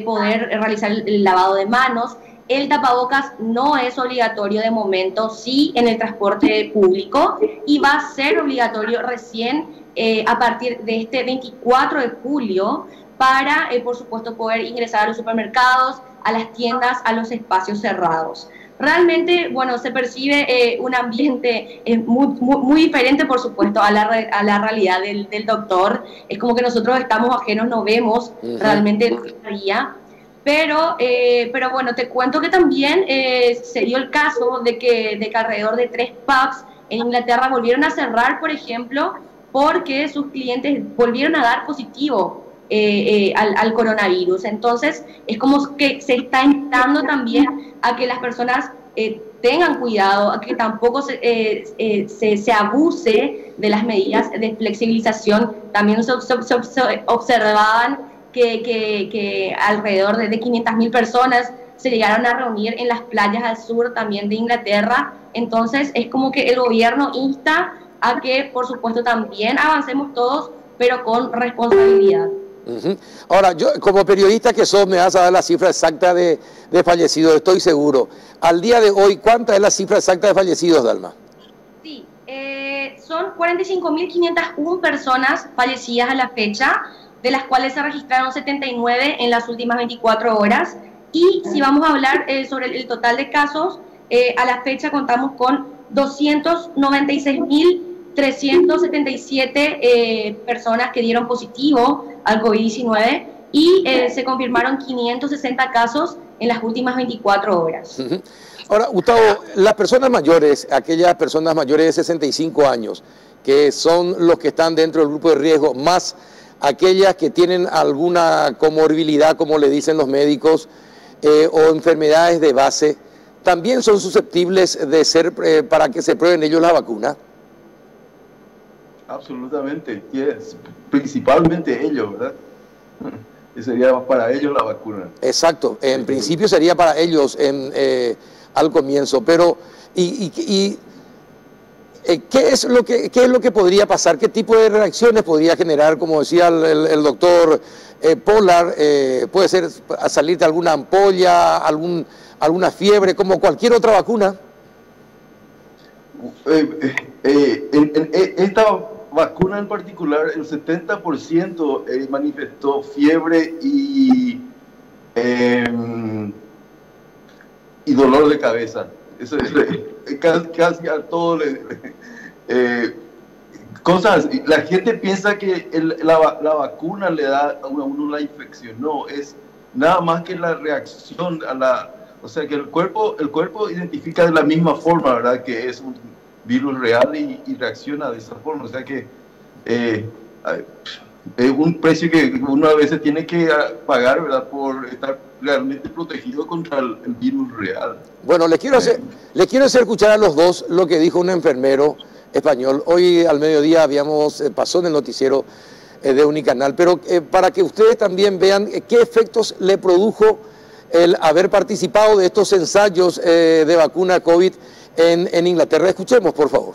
poder realizar el lavado de manos. El tapabocas no es obligatorio de momento, sí en el transporte público, y va a ser obligatorio recién a partir de este 24 de julio para, por supuesto, poder ingresar a los supermercados, a las tiendas, a los espacios cerrados. Realmente, bueno, se percibe un ambiente muy diferente, por supuesto, a la realidad del doctor. Es como que nosotros estamos ajenos, no vemos realmente el día a día. Pero bueno, te cuento que también se dio el caso de que alrededor de 3 pubs en Inglaterra volvieron a cerrar, por ejemplo, porque sus clientes volvieron a dar positivo al coronavirus. Entonces, es como que se está invitando también a que las personas tengan cuidado, a que tampoco se abuse de las medidas de flexibilización. También se observaban que alrededor de 500.000 personas se llegaron a reunir en las playas al sur también de Inglaterra. Entonces, es como que el gobierno insta a que, por supuesto, también avancemos todos, pero con responsabilidad. Ahora, yo como periodista que sos, me vas a dar la cifra exacta de fallecidos, estoy seguro. Al día de hoy, ¿cuánta es la cifra exacta de fallecidos, Dalma? Sí, son 45.501 personas fallecidas a la fecha, de las cuales se registraron 79 en las últimas 24 horas. Y si vamos a hablar sobre el total de casos, a la fecha contamos con 296.377 personas que dieron positivo al COVID-19 y se confirmaron 560 casos en las últimas 24 horas. Ahora, Gustavo, las personas mayores, aquellas personas mayores de 65 años, que son los que están dentro del grupo de riesgo, más aquellas que tienen alguna comorbilidad, como le dicen los médicos, o enfermedades de base, ¿también son susceptibles de ser para que se prueben ellos la vacuna? Absolutamente, yes. Principalmente ellos, ¿verdad? Sería para ellos la vacuna. Exacto, en principio sería para ellos al comienzo, pero ¿qué es lo que podría pasar? ¿Qué tipo de reacciones podría generar? Como decía el doctor Pollard, puede ser salirte alguna ampolla, alguna fiebre, como cualquier otra vacuna. Esta vacuna en particular, el 70% manifestó fiebre y dolor de cabeza. Eso es casi a todo cosas. La gente piensa que la vacuna le da a uno la infección. No, es nada más que la reacción a o sea, que el cuerpo identifica de la misma forma, ¿verdad? Que es un virus real y reacciona de esa forma. O sea que es un precio que uno a veces tiene que pagar, ¿verdad?, por estar realmente protegido contra el virus real. Bueno, les quiero hacer escuchar a los dos lo que dijo un enfermero español. Hoy al mediodía pasó en el noticiero de Unicanal, pero para que ustedes también vean qué efectos le produjo el haber participado de estos ensayos de vacuna COVID en Inglaterra. Escuchemos, por favor.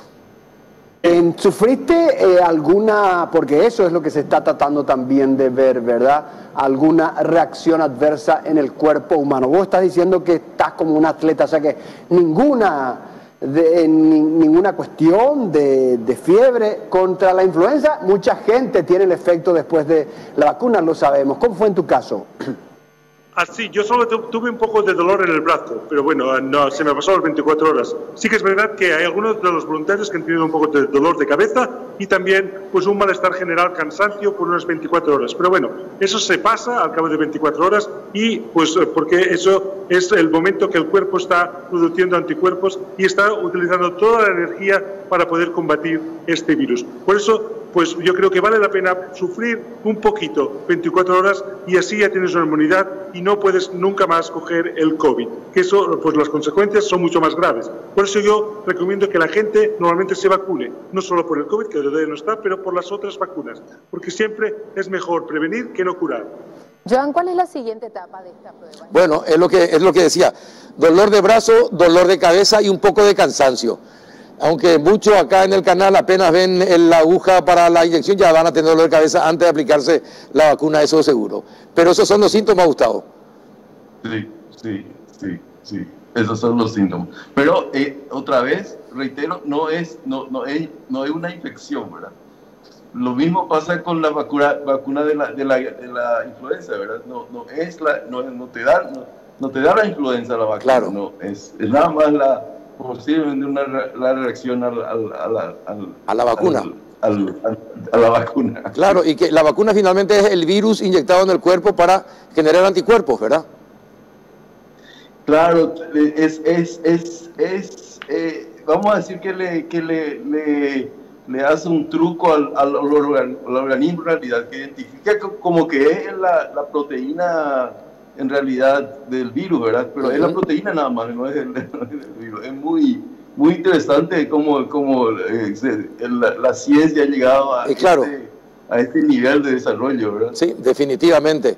¿Sufriste alguna, porque eso es lo que se está tratando también de ver, ¿verdad?, alguna reacción adversa en el cuerpo humano? Vos estás diciendo que estás como un atleta, o sea que ninguna cuestión de fiebre contra la influenza. Mucha gente tiene el efecto después de la vacuna, lo sabemos. ¿Cómo fue en tu caso? Sí, yo solo tuve un poco de dolor en el brazo, pero bueno, no, se me pasó las 24 horas. Sí que es verdad que hay algunos de los voluntarios que han tenido un poco de dolor de cabeza y también pues un malestar general, cansancio por unas 24 horas. Pero bueno, eso se pasa al cabo de 24 horas y pues porque eso es el momento que el cuerpo está produciendo anticuerpos y está utilizando toda la energía para poder combatir este virus. Por eso, pues yo creo que vale la pena sufrir un poquito 24 horas y así ya tienes una inmunidad y no puedes nunca más coger el COVID, que eso, pues las consecuencias son mucho más graves. Por eso yo recomiendo que la gente normalmente se vacune, no solo por el COVID, que todavía no está, pero por las otras vacunas, porque siempre es mejor prevenir que no curar. Joan, ¿cuál es la siguiente etapa de esta prueba? Bueno, es lo que decía, dolor de brazo, dolor de cabeza y un poco de cansancio. Aunque muchos acá en el canal apenas ven la aguja para la inyección, ya van a tener dolor de cabeza antes de aplicarse la vacuna, eso seguro. Pero esos son los síntomas, Gustavo. Sí, esos son los síntomas. Pero otra vez, reitero, no es una infección, ¿verdad? Lo mismo pasa con la vacuna de la influenza, ¿verdad? No te da la influenza la vacuna, claro. No, es nada más posiblemente la reacción a la vacuna. A la vacuna. Claro, y que la vacuna finalmente es el virus inyectado en el cuerpo para generar anticuerpos, ¿verdad? Claro, vamos a decir que le hace un truco al organismo en realidad, que identifica como que es la proteína en realidad del virus, ¿verdad? Pero es la proteína nada más, no es el virus. Es muy interesante cómo la ciencia ha llegado a este nivel de desarrollo, ¿verdad? Sí, definitivamente.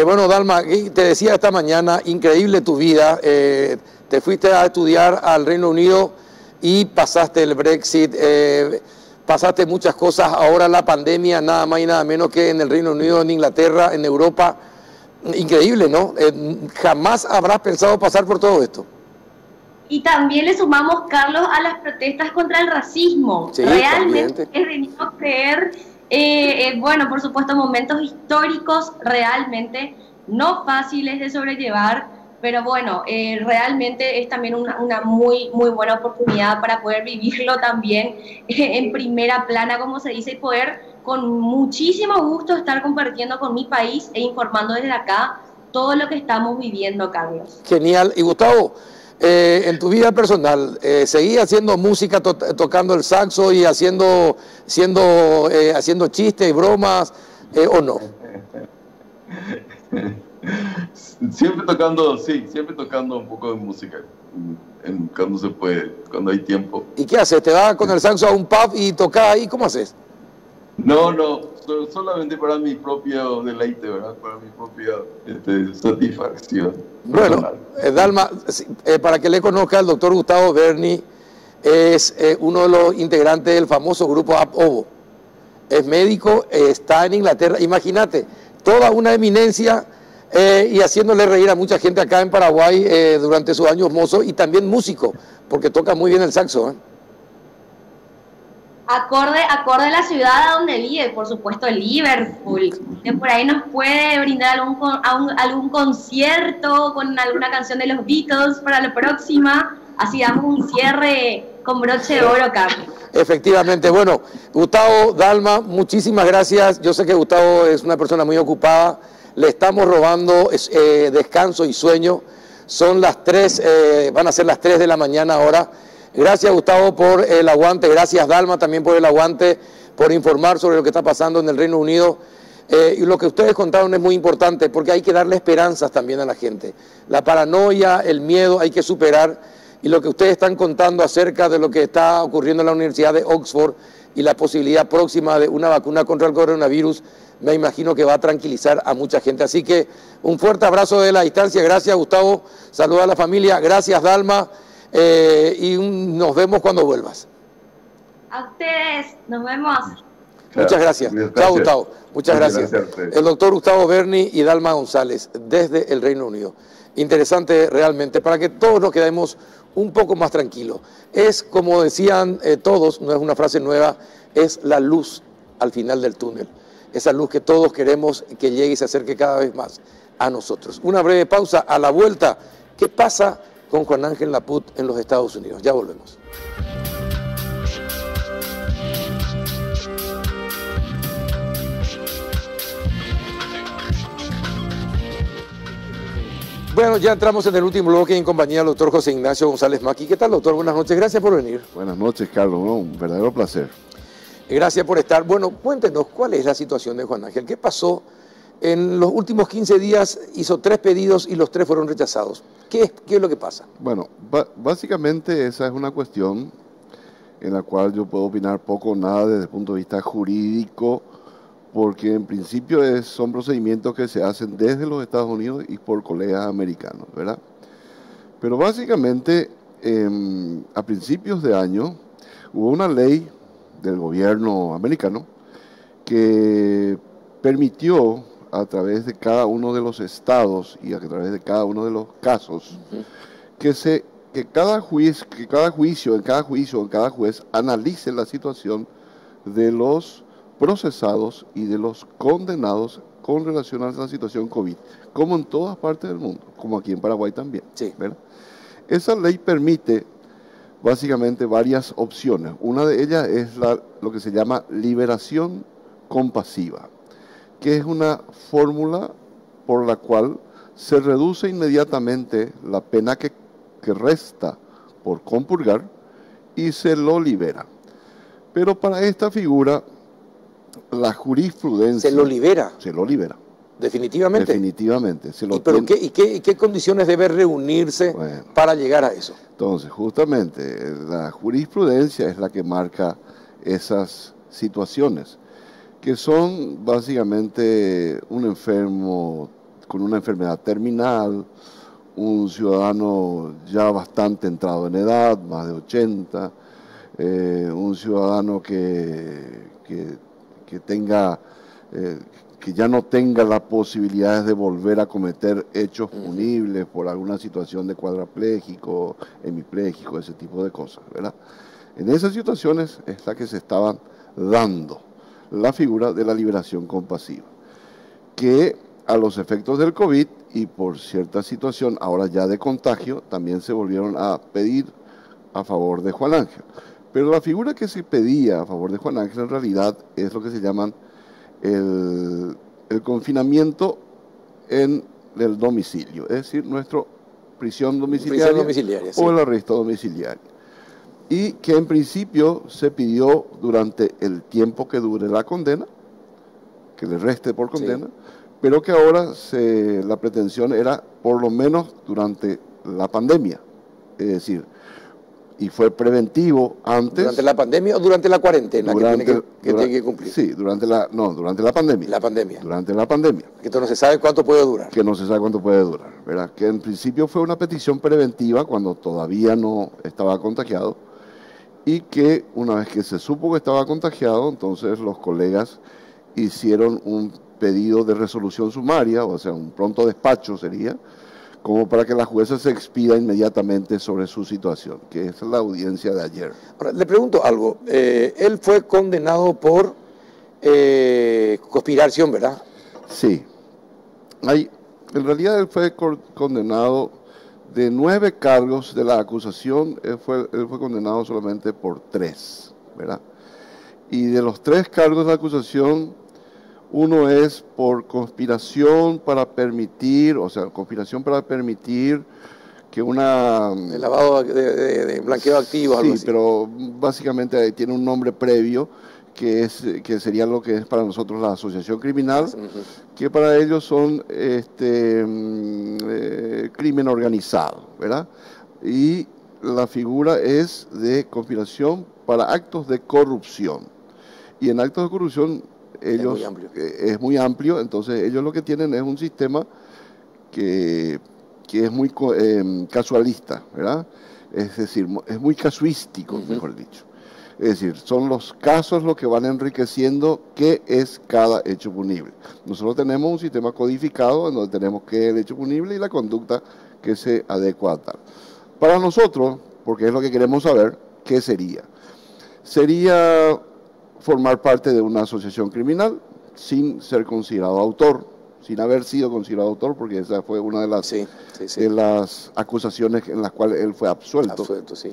Bueno, Dalma, te decía esta mañana, increíble tu vida. Te fuiste a estudiar al Reino Unido y pasaste el Brexit, pasaste muchas cosas. Ahora la pandemia, nada más y nada menos que en el Reino Unido, en Inglaterra, en Europa. Increíble, ¿no? Jamás habrás pensado pasar por todo esto. Y también le sumamos, Carlos, a las protestas contra el racismo. Sí, realmente es de no creer, bueno, por supuesto, momentos históricos realmente no fáciles de sobrellevar, pero bueno, realmente es también una muy buena oportunidad para poder vivirlo también en primera plana, como se dice, y poder con muchísimo gusto estar compartiendo con mi país e informando desde acá todo lo que estamos viviendo, Carlos. Genial. Y Gustavo, en tu vida personal, ¿seguías haciendo música, tocando el saxo y haciendo chistes y bromas o no? Siempre tocando un poco de música, cuando se puede, cuando hay tiempo. ¿Y qué haces? ¿Te vas con el saxo a un pub y tocas ahí? ¿Cómo haces? No, solamente para mi propio deleite, ¿verdad? Para mi propia satisfacción. Bueno, Dalma, para que le conozca, el doctor Gustavo Berni es uno de los integrantes del famoso grupo APOVO. Es médico, está en Inglaterra. Imagínate, toda una eminencia y haciéndole reír a mucha gente acá en Paraguay durante sus años mozos, y también músico, porque toca muy bien el saxo, ¿eh? Acorde a la ciudad a donde vive, por supuesto, Liverpool, que por ahí nos puede brindar algún concierto con alguna canción de los Beatles para la próxima, así damos un cierre con broche de oro, Carlos. Efectivamente. Bueno, Gustavo, Dalma, muchísimas gracias. Yo sé que Gustavo es una persona muy ocupada, le estamos robando descanso y sueño. Son las 3, van a ser las 3 de la mañana ahora. Gracias, Gustavo, por el aguante. Gracias, Dalma, también por el aguante, por informar sobre lo que está pasando en el Reino Unido. Y lo que ustedes contaron es muy importante porque hay que darle esperanzas también a la gente. La paranoia, el miedo hay que superar. Y lo que ustedes están contando acerca de lo que está ocurriendo en la Universidad de Oxford y la posibilidad próxima de una vacuna contra el coronavirus, me imagino que va a tranquilizar a mucha gente. Así que un fuerte abrazo de la distancia. Gracias, Gustavo. Saluda a la familia. Gracias, Dalma. Y nos vemos cuando vuelvas. A ustedes. Nos vemos. Muchas gracias. Chao, Gustavo. Muchas gracias. El doctor Gustavo Berni y Dalma González, desde el Reino Unido. Interesante realmente, para que todos nos quedemos un poco más tranquilos. Es, como decían todos, no es una frase nueva, es la luz al final del túnel. Esa luz que todos queremos que llegue y se acerque cada vez más a nosotros. Una breve pausa. A la vuelta, ¿qué pasa con Juan Ángel Laput en los Estados Unidos? Ya volvemos. Bueno, ya entramos en el último bloque en compañía del doctor José Ignacio González Maqui. ¿Qué tal, doctor? Buenas noches, gracias por venir. Buenas noches, Carlos, un verdadero placer. Gracias por estar. Bueno, cuéntenos, ¿cuál es la situación de Juan Ángel? ¿Qué pasó? En los últimos 15 días hizo 3 pedidos y los 3 fueron rechazados. ¿Qué es lo que pasa? Bueno, básicamente esa es una cuestión en la cual yo puedo opinar poco o nada desde el punto de vista jurídico, porque en principio son procedimientos que se hacen desde los Estados Unidos y por colegas americanos, ¿verdad? Pero básicamente, a principios de año, hubo una ley del gobierno americano que permitió a través de cada uno de los estados y a través de cada uno de los casos, que cada juicio, en cada juez, analice la situación de los procesados y de los condenados con relación a la situación COVID, como en todas partes del mundo, como aquí en Paraguay también. Sí. ¿Verdad? Esa ley permite básicamente varias opciones. Una de ellas es lo que se llama liberación compasiva, que es una fórmula por la cual se reduce inmediatamente la pena que resta por compurgar y se lo libera. Pero para esta figura, la jurisprudencia... ¿Se lo libera? Se lo libera. ¿Definitivamente? Definitivamente. ¿Qué condiciones debe reunirse para llegar a eso? Entonces, justamente, la jurisprudencia es la que marca esas situaciones, que son básicamente un enfermo con una enfermedad terminal, un ciudadano ya bastante entrado en edad, más de 80, un ciudadano que ya no tenga las posibilidades de volver a cometer hechos punibles por alguna situación de cuadrapléjico, hemipléjico, ese tipo de cosas, ¿verdad? En esas situaciones es la que se estaban dando la figura de la liberación compasiva, que a los efectos del COVID y por cierta situación ahora ya de contagio, también se volvieron a pedir a favor de Juan Ángel. Pero la figura que se pedía a favor de Juan Ángel en realidad es lo que se llaman el confinamiento en el domicilio, es decir, nuestra prisión domiciliaria, sí, o el arresto domiciliario. Y que en principio se pidió durante el tiempo que dure la condena, que le reste por condena, sí, pero que ahora la pretensión era por lo menos durante la pandemia, es decir, y fue preventivo antes. ¿Durante la pandemia o durante la cuarentena que tiene que cumplir? Sí, durante la pandemia. La pandemia. Durante la pandemia. Que no se sabe cuánto puede durar. Que no se sabe cuánto puede durar, ¿verdad? Que en principio fue una petición preventiva cuando todavía no estaba contagiado y que una vez que se supo que estaba contagiado, entonces los colegas hicieron un pedido de resolución sumaria, o sea, un pronto despacho sería, como para que la jueza se expida inmediatamente sobre su situación, que es la audiencia de ayer. Ahora, le pregunto algo. Él fue condenado por conspiración, ¿verdad? Sí. En realidad él fue condenado de 9 cargos de la acusación, él fue condenado solamente por 3, ¿verdad? Y de los 3 cargos de la acusación, uno es por conspiración para permitir, que que una... El lavado de blanqueo de activos, algo así. Sí, pero básicamente tiene un nombre previo que sería lo que es para nosotros la asociación criminal, que para ellos son crimen organizado, ¿verdad? Y la figura es de conspiración para actos de corrupción. Y en actos de corrupción ellos es muy amplio, entonces ellos lo que tienen es un sistema que es muy casualista, ¿verdad? Es decir, es muy casuístico, mejor dicho. Es decir, son los casos los que van enriqueciendo qué es cada hecho punible. Nosotros tenemos un sistema codificado en donde tenemos qué es el hecho punible y la conducta que se adecua a tal. Para nosotros, porque es lo que queremos saber, ¿qué sería? Sería formar parte de una asociación criminal sin ser considerado autor, sin haber sido considerado autor, porque esa fue una de las, de las acusaciones en las cuales él fue absuelto. Sí.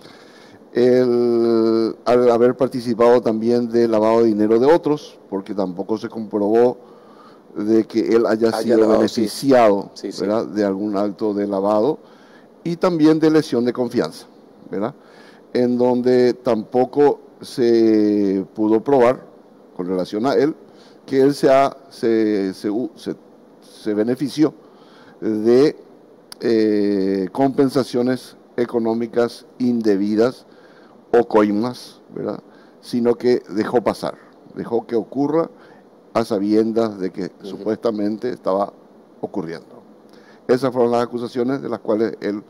Al haber participado también de lavado de dinero de otros, porque tampoco se comprobó de que él haya sido beneficiado, ¿verdad?, de algún acto de lavado, y también de lesión de confianza, ¿verdad?, en donde tampoco se pudo probar con relación a él que él se benefició de compensaciones económicas indebidas o coimas, ¿verdad?, sino que dejó pasar, dejó que ocurra a sabiendas de que supuestamente estaba ocurriendo. Esas fueron las acusaciones de las cuales él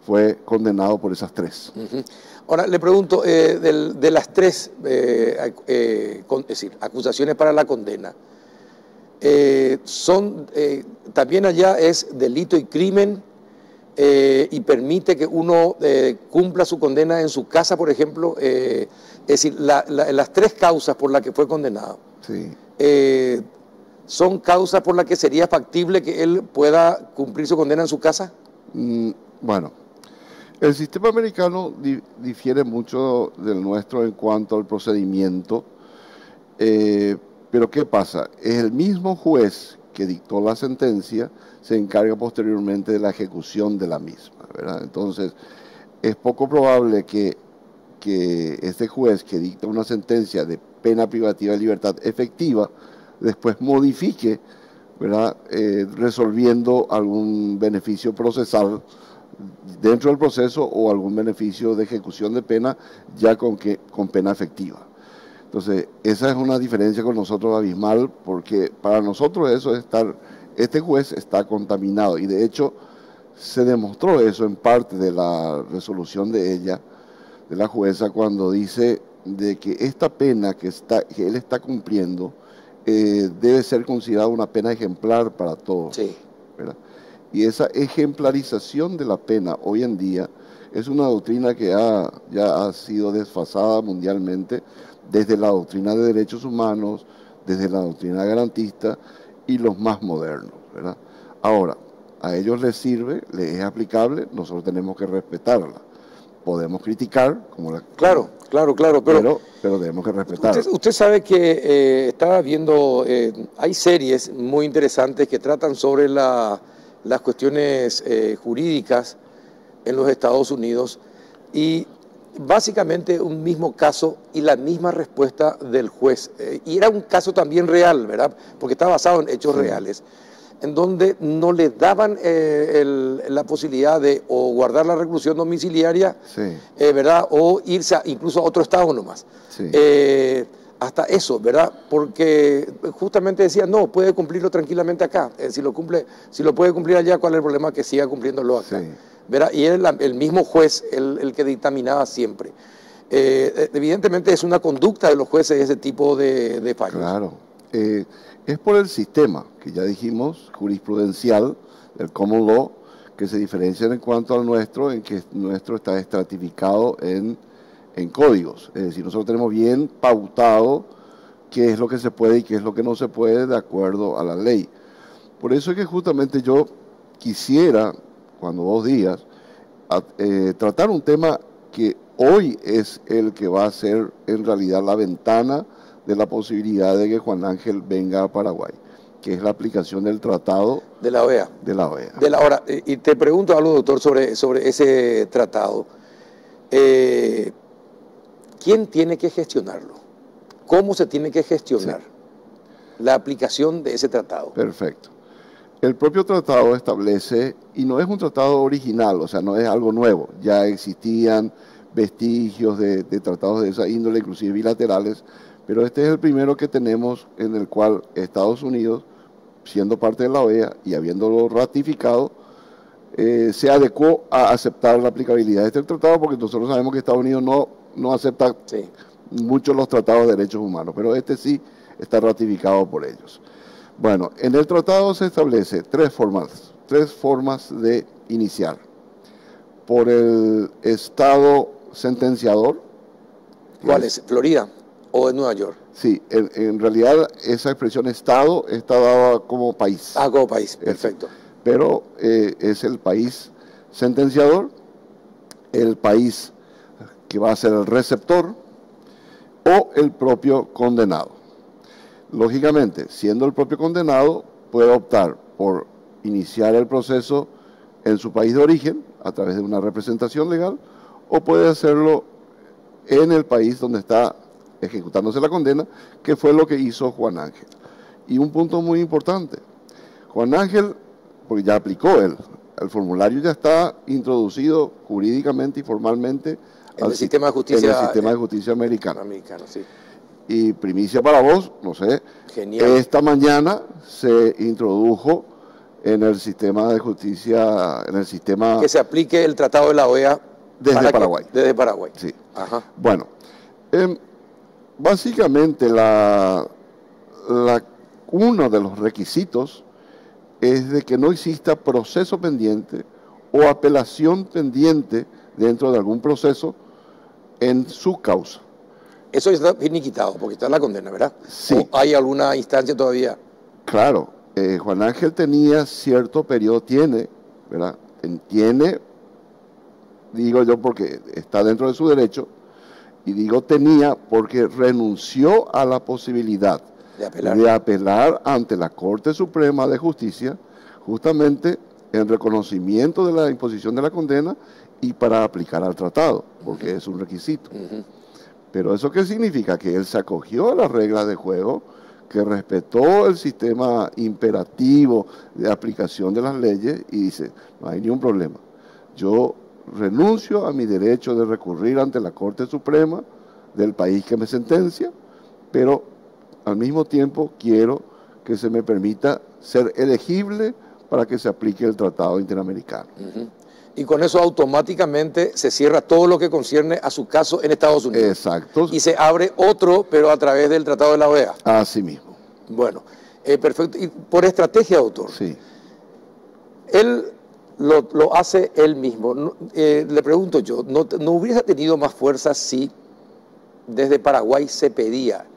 fue condenado por esas tres. Ahora, le pregunto, de las tres es decir, acusaciones para la condena, también allá es delito y crimen, y permite que uno cumpla su condena en su casa, por ejemplo, es decir, las tres causas por las que fue condenado, ¿son causas por las que sería factible que él pueda cumplir su condena en su casa? Bueno, el sistema americano difiere mucho del nuestro en cuanto al procedimiento, pero ¿qué pasa? El mismo juez que dictó la sentencia se encarga posteriormente de la ejecución de la misma, ¿verdad? Entonces, es poco probable que este juez que dicta una sentencia de pena privativa de libertad efectiva después modifique, ¿verdad?, resolviendo algún beneficio procesal dentro del proceso o algún beneficio de ejecución de pena ya con pena efectiva. Entonces, esa es una diferencia con nosotros abismal, porque para nosotros eso es este juez está contaminado, y de hecho se demostró eso en parte de la resolución de ella, de la jueza, cuando dice de que esta pena que él está cumpliendo debe ser considerada una pena ejemplar para todos, ¿verdad? Y esa ejemplarización de la pena hoy en día es una doctrina que ya ha sido desfasada mundialmente, desde la doctrina de derechos humanos, desde la doctrina garantista y los más modernos, ¿verdad? Ahora, a ellos les sirve, les es aplicable, nosotros tenemos que respetarla. Podemos criticar, como la... Claro, pero debemos que respetarla. Usted sabe que estaba viendo, hay series muy interesantes que tratan sobre las cuestiones jurídicas en los Estados Unidos, y básicamente un mismo caso y la misma respuesta del juez. Y era un caso también real, ¿verdad?, porque está basado en hechos reales, en donde no le daban la posibilidad de o guardar la reclusión domiciliaria, ¿verdad?, o irse incluso a otro estado nomás. Hasta eso, ¿verdad?, porque justamente decía, no, puede cumplirlo tranquilamente acá. Si lo puede cumplir allá, ¿cuál es el problema? Que siga cumpliéndolo acá. ¿Verdad? Y era el mismo juez el que dictaminaba siempre. Evidentemente es una conducta de los jueces ese tipo de fallos. Claro. Es por el sistema, que ya dijimos, jurisprudencial, el common law, que se diferencian en cuanto al nuestro, en que nuestro está estratificado en códigos. Es decir, nosotros tenemos bien pautado qué es lo que se puede y qué es lo que no se puede de acuerdo a la ley. Por eso es que justamente yo quisiera, cuando vos digas, tratar un tema que hoy es el que va a ser en realidad la ventana de la posibilidad de que Juan Ángel venga a Paraguay. que es la aplicación del tratado de la OEA. Ahora, y te pregunto algo, doctor, sobre ese tratado. ¿Quién tiene que gestionarlo? ¿Cómo se tiene que gestionar la aplicación de ese tratado? Perfecto. El propio tratado establece, y no es un tratado original, o sea, no es algo nuevo, ya existían vestigios de tratados de esa índole, inclusive bilaterales, pero este es el primero que tenemos en el cual Estados Unidos, siendo parte de la OEA y habiéndolo ratificado, se adecuó a aceptar la aplicabilidad de este tratado, porque nosotros sabemos que Estados Unidos no acepta mucho los tratados de derechos humanos, pero este sí está ratificado por ellos. Bueno, en el tratado se establece tres formas de iniciar. Por el Estado sentenciador. ¿Cuál es? ¿Florida o en Nueva York? Sí, en realidad esa expresión Estado está dada como país. Ah, como país, perfecto. Pero es el país sentenciador, el país que va a ser el receptor o el propio condenado. Lógicamente, siendo el propio condenado, puede optar por iniciar el proceso en su país de origen, a través de una representación legal, o puede hacerlo en el país donde está ejecutándose la condena, que fue lo que hizo Juan Ángel. Y un punto muy importante, Juan Ángel, porque ya aplicó él, el formulario ya está introducido jurídicamente y formalmente en el sistema de justicia, americano. Sí. Y primicia para vos, no sé, genial. Esta mañana se introdujo en el sistema de justicia, que se aplique el tratado de la OEA desde Paraguay. Desde Paraguay. Sí. Ajá. Bueno, básicamente uno de los requisitos es de que no exista proceso pendiente o apelación pendiente dentro de algún proceso en su causa. Eso está finiquitado, porque está en la condena, ¿verdad? Sí. ¿O hay alguna instancia todavía? Claro, Juan Ángel tenía cierto periodo, ¿verdad? Tiene, digo yo porque está dentro de su derecho, y digo tenía porque renunció a la posibilidad de apelar ante la Corte Suprema de Justicia, justamente en reconocimiento de la imposición de la condena y para aplicar al tratado, porque es un requisito. Pero ¿eso qué significa? Que él se acogió a las reglas de juego, que respetó el sistema imperativo de aplicación de las leyes y dice, no hay ningún problema. Yo renuncio a mi derecho de recurrir ante la Corte Suprema del país que me sentencia, pero al mismo tiempo quiero que se me permita ser elegible para que se aplique el Tratado Interamericano. Y con eso automáticamente se cierra todo lo que concierne a su caso en Estados Unidos. Exacto. Y se abre otro, pero a través del Tratado de la OEA. Así mismo. Bueno, perfecto. Y por estrategia, doctor. Sí. Él lo hace él mismo. Le pregunto yo, ¿no hubiera tenido más fuerza si desde Paraguay se pedía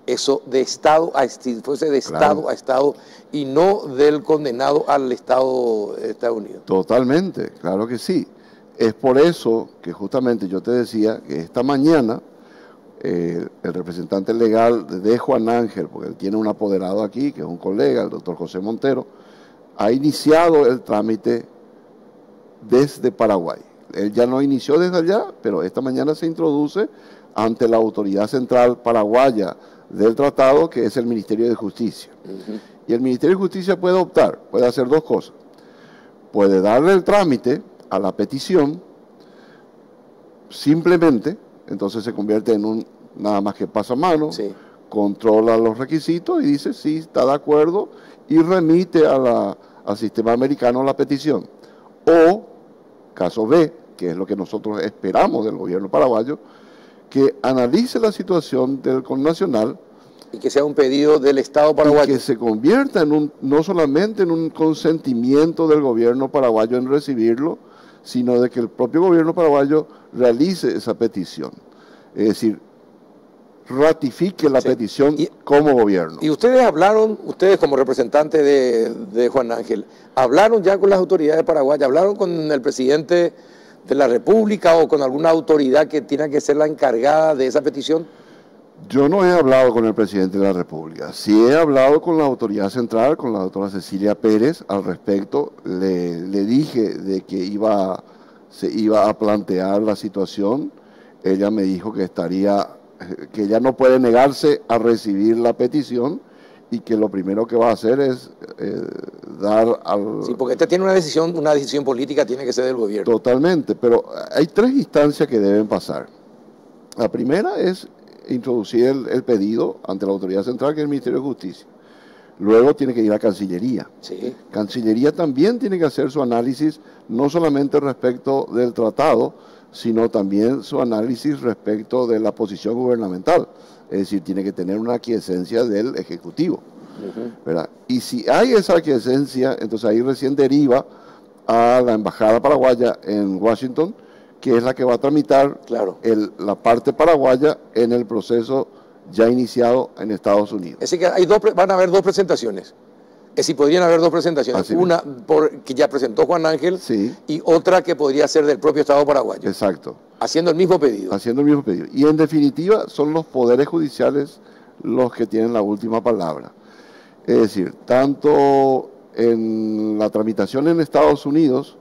eso de Estado a Estado, fuese de Estado a Estado y no del condenado al Estado de Estados Unidos? Totalmente, claro que sí. Es por eso que justamente yo te decía que esta mañana el representante legal de Juan Ángel, porque él tiene un apoderado aquí, que es un colega, el doctor José Montero, ha iniciado el trámite desde Paraguay. Él ya no inició desde allá, pero esta mañana se introduce ante la autoridad central paraguaya del tratado, que es el Ministerio de Justicia. Y el Ministerio de Justicia puede optar, puede hacer dos cosas. Puede darle el trámite a la petición, simplemente, entonces se convierte en un nada más que pasamano, controla los requisitos y dice sí, está de acuerdo y remite al sistema americano la petición. O, caso B, que es lo que nosotros esperamos del gobierno paraguayo, que analice la situación del connacional y que sea un pedido del Estado paraguayo. Y que se convierta en no solamente en un consentimiento del gobierno paraguayo en recibirlo, sino de que el propio gobierno paraguayo realice esa petición. Es decir, ratifique la petición como gobierno. Y ustedes como representantes de Juan Ángel, ¿hablaron ya con las autoridades paraguayas? ¿Hablaron con el presidente de la República o con alguna autoridad que tenga que ser la encargada de esa petición? Yo no he hablado con el presidente de la República. Sí he hablado con la autoridad central, con la doctora Cecilia Pérez al respecto. Le dije de que se iba a plantear la situación. Ella me dijo que ella no puede negarse a recibir la petición y que lo primero que va a hacer es dar al... Sí, porque este tiene una decisión política, tiene que ser del gobierno. Totalmente, pero hay 3 instancias que deben pasar. La primera es introducir el pedido ante la autoridad central, que es el Ministerio de Justicia. Luego tiene que ir a Cancillería. Sí. Cancillería también tiene que hacer su análisis, no solamente respecto del tratado, sino también su análisis respecto de la posición gubernamental. Es decir, tiene que tener una aquiescencia del Ejecutivo. ¿Verdad? Y si hay esa aquiescencia, entonces ahí recién deriva a la Embajada Paraguaya en Washington, que es la que va a tramitar la parte paraguaya en el proceso ya iniciado en Estados Unidos. Es decir, que van a haber 2 presentaciones. Es decir, podrían haber 2 presentaciones. Así una que ya presentó Juan Ángel, sí, y otra que podría ser del propio Estado paraguayo. Exacto. Haciendo el mismo pedido. Haciendo el mismo pedido. Y en definitiva son los poderes judiciales los que tienen la última palabra. Es decir, tanto en la tramitación en Estados Unidos,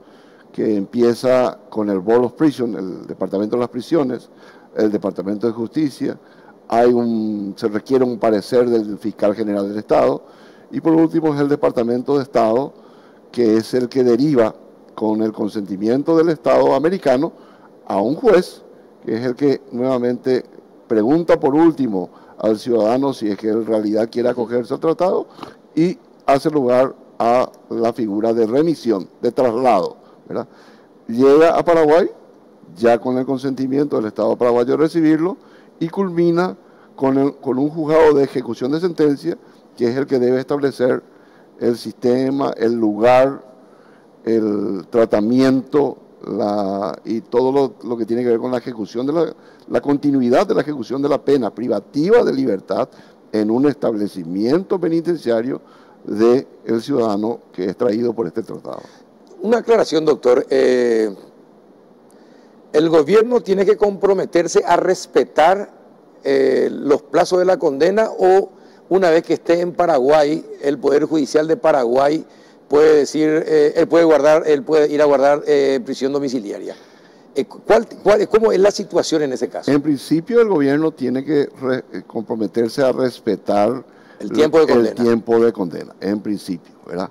que empieza con el Board of Prison, el Departamento de las Prisiones, el Departamento de Justicia, se requiere un parecer del Fiscal General del Estado, y por último es el Departamento de Estado, que es el que deriva con el consentimiento del Estado americano a un juez, que es el que nuevamente pregunta por último al ciudadano si es que en realidad quiere acogerse al tratado, y hace lugar a la figura de remisión, de traslado, ¿verdad? Llega a Paraguay, ya con el consentimiento del Estado paraguayo de recibirlo, y culmina con un juzgado de ejecución de sentencia, que es el que debe establecer el sistema, el lugar, el tratamiento y todo lo que tiene que ver con la ejecución de la continuidad de la ejecución de la pena privativa de libertad en un establecimiento penitenciario del ciudadano que es traído por este tratado. Una aclaración, doctor. El gobierno tiene que comprometerse a respetar los plazos de la condena, o una vez que esté en Paraguay, el Poder Judicial de Paraguay puede decir, él puede ir a guardar prisión domiciliaria. ¿Cómo es la situación en ese caso? En principio el gobierno tiene que comprometerse a respetar el tiempo de condena, en principio, ¿verdad?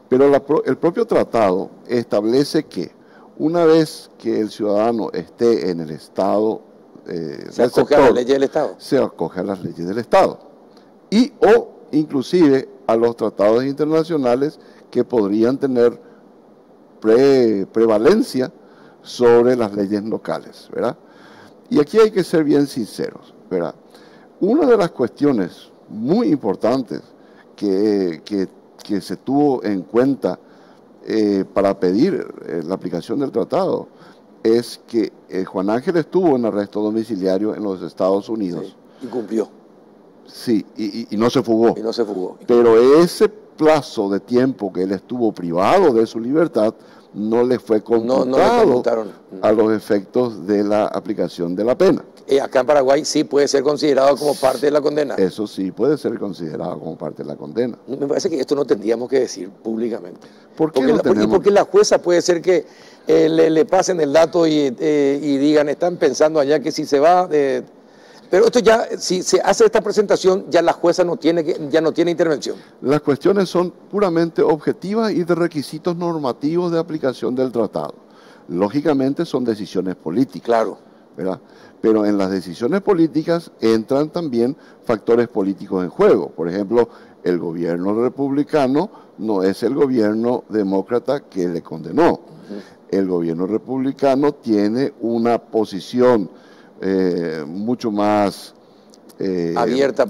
Pero el propio tratado establece que una vez que el ciudadano esté en el Estado, se acoge a las leyes del Estado. Se acoge a las leyes del Estado. Y o inclusive a los tratados internacionales que podrían tener prevalencia sobre las leyes locales, ¿verdad? Y aquí hay que ser bien sinceros, ¿verdad? Una de las cuestiones muy importantes que se tuvo en cuenta para pedir la aplicación del tratado es que Juan Ángel estuvo en arresto domiciliario en los Estados Unidos. Sí, y cumplió. Sí, y no se fugó. Y no se fugó. Pero ese plazo de tiempo que él estuvo privado de su libertad no le fue computado a los efectos de la aplicación de la pena. Acá en Paraguay sí puede ser considerado como parte de la condena. Eso sí puede ser considerado como parte de la condena. Me parece que esto no tendríamos que decir públicamente. ¿Por qué no tenemos? Porque la jueza puede ser que le pasen el dato y digan, están pensando allá que si se va... Pero esto ya, si se hace esta presentación, ya la jueza ya no tiene intervención. Las cuestiones son puramente objetivas y de requisitos normativos de aplicación del tratado. Lógicamente son decisiones políticas. Claro. ¿Verdad? Pero en las decisiones políticas entran también factores políticos en juego. Por ejemplo, el gobierno republicano no es el gobierno demócrata que le condenó. El gobierno republicano tiene una posición mucho más abierta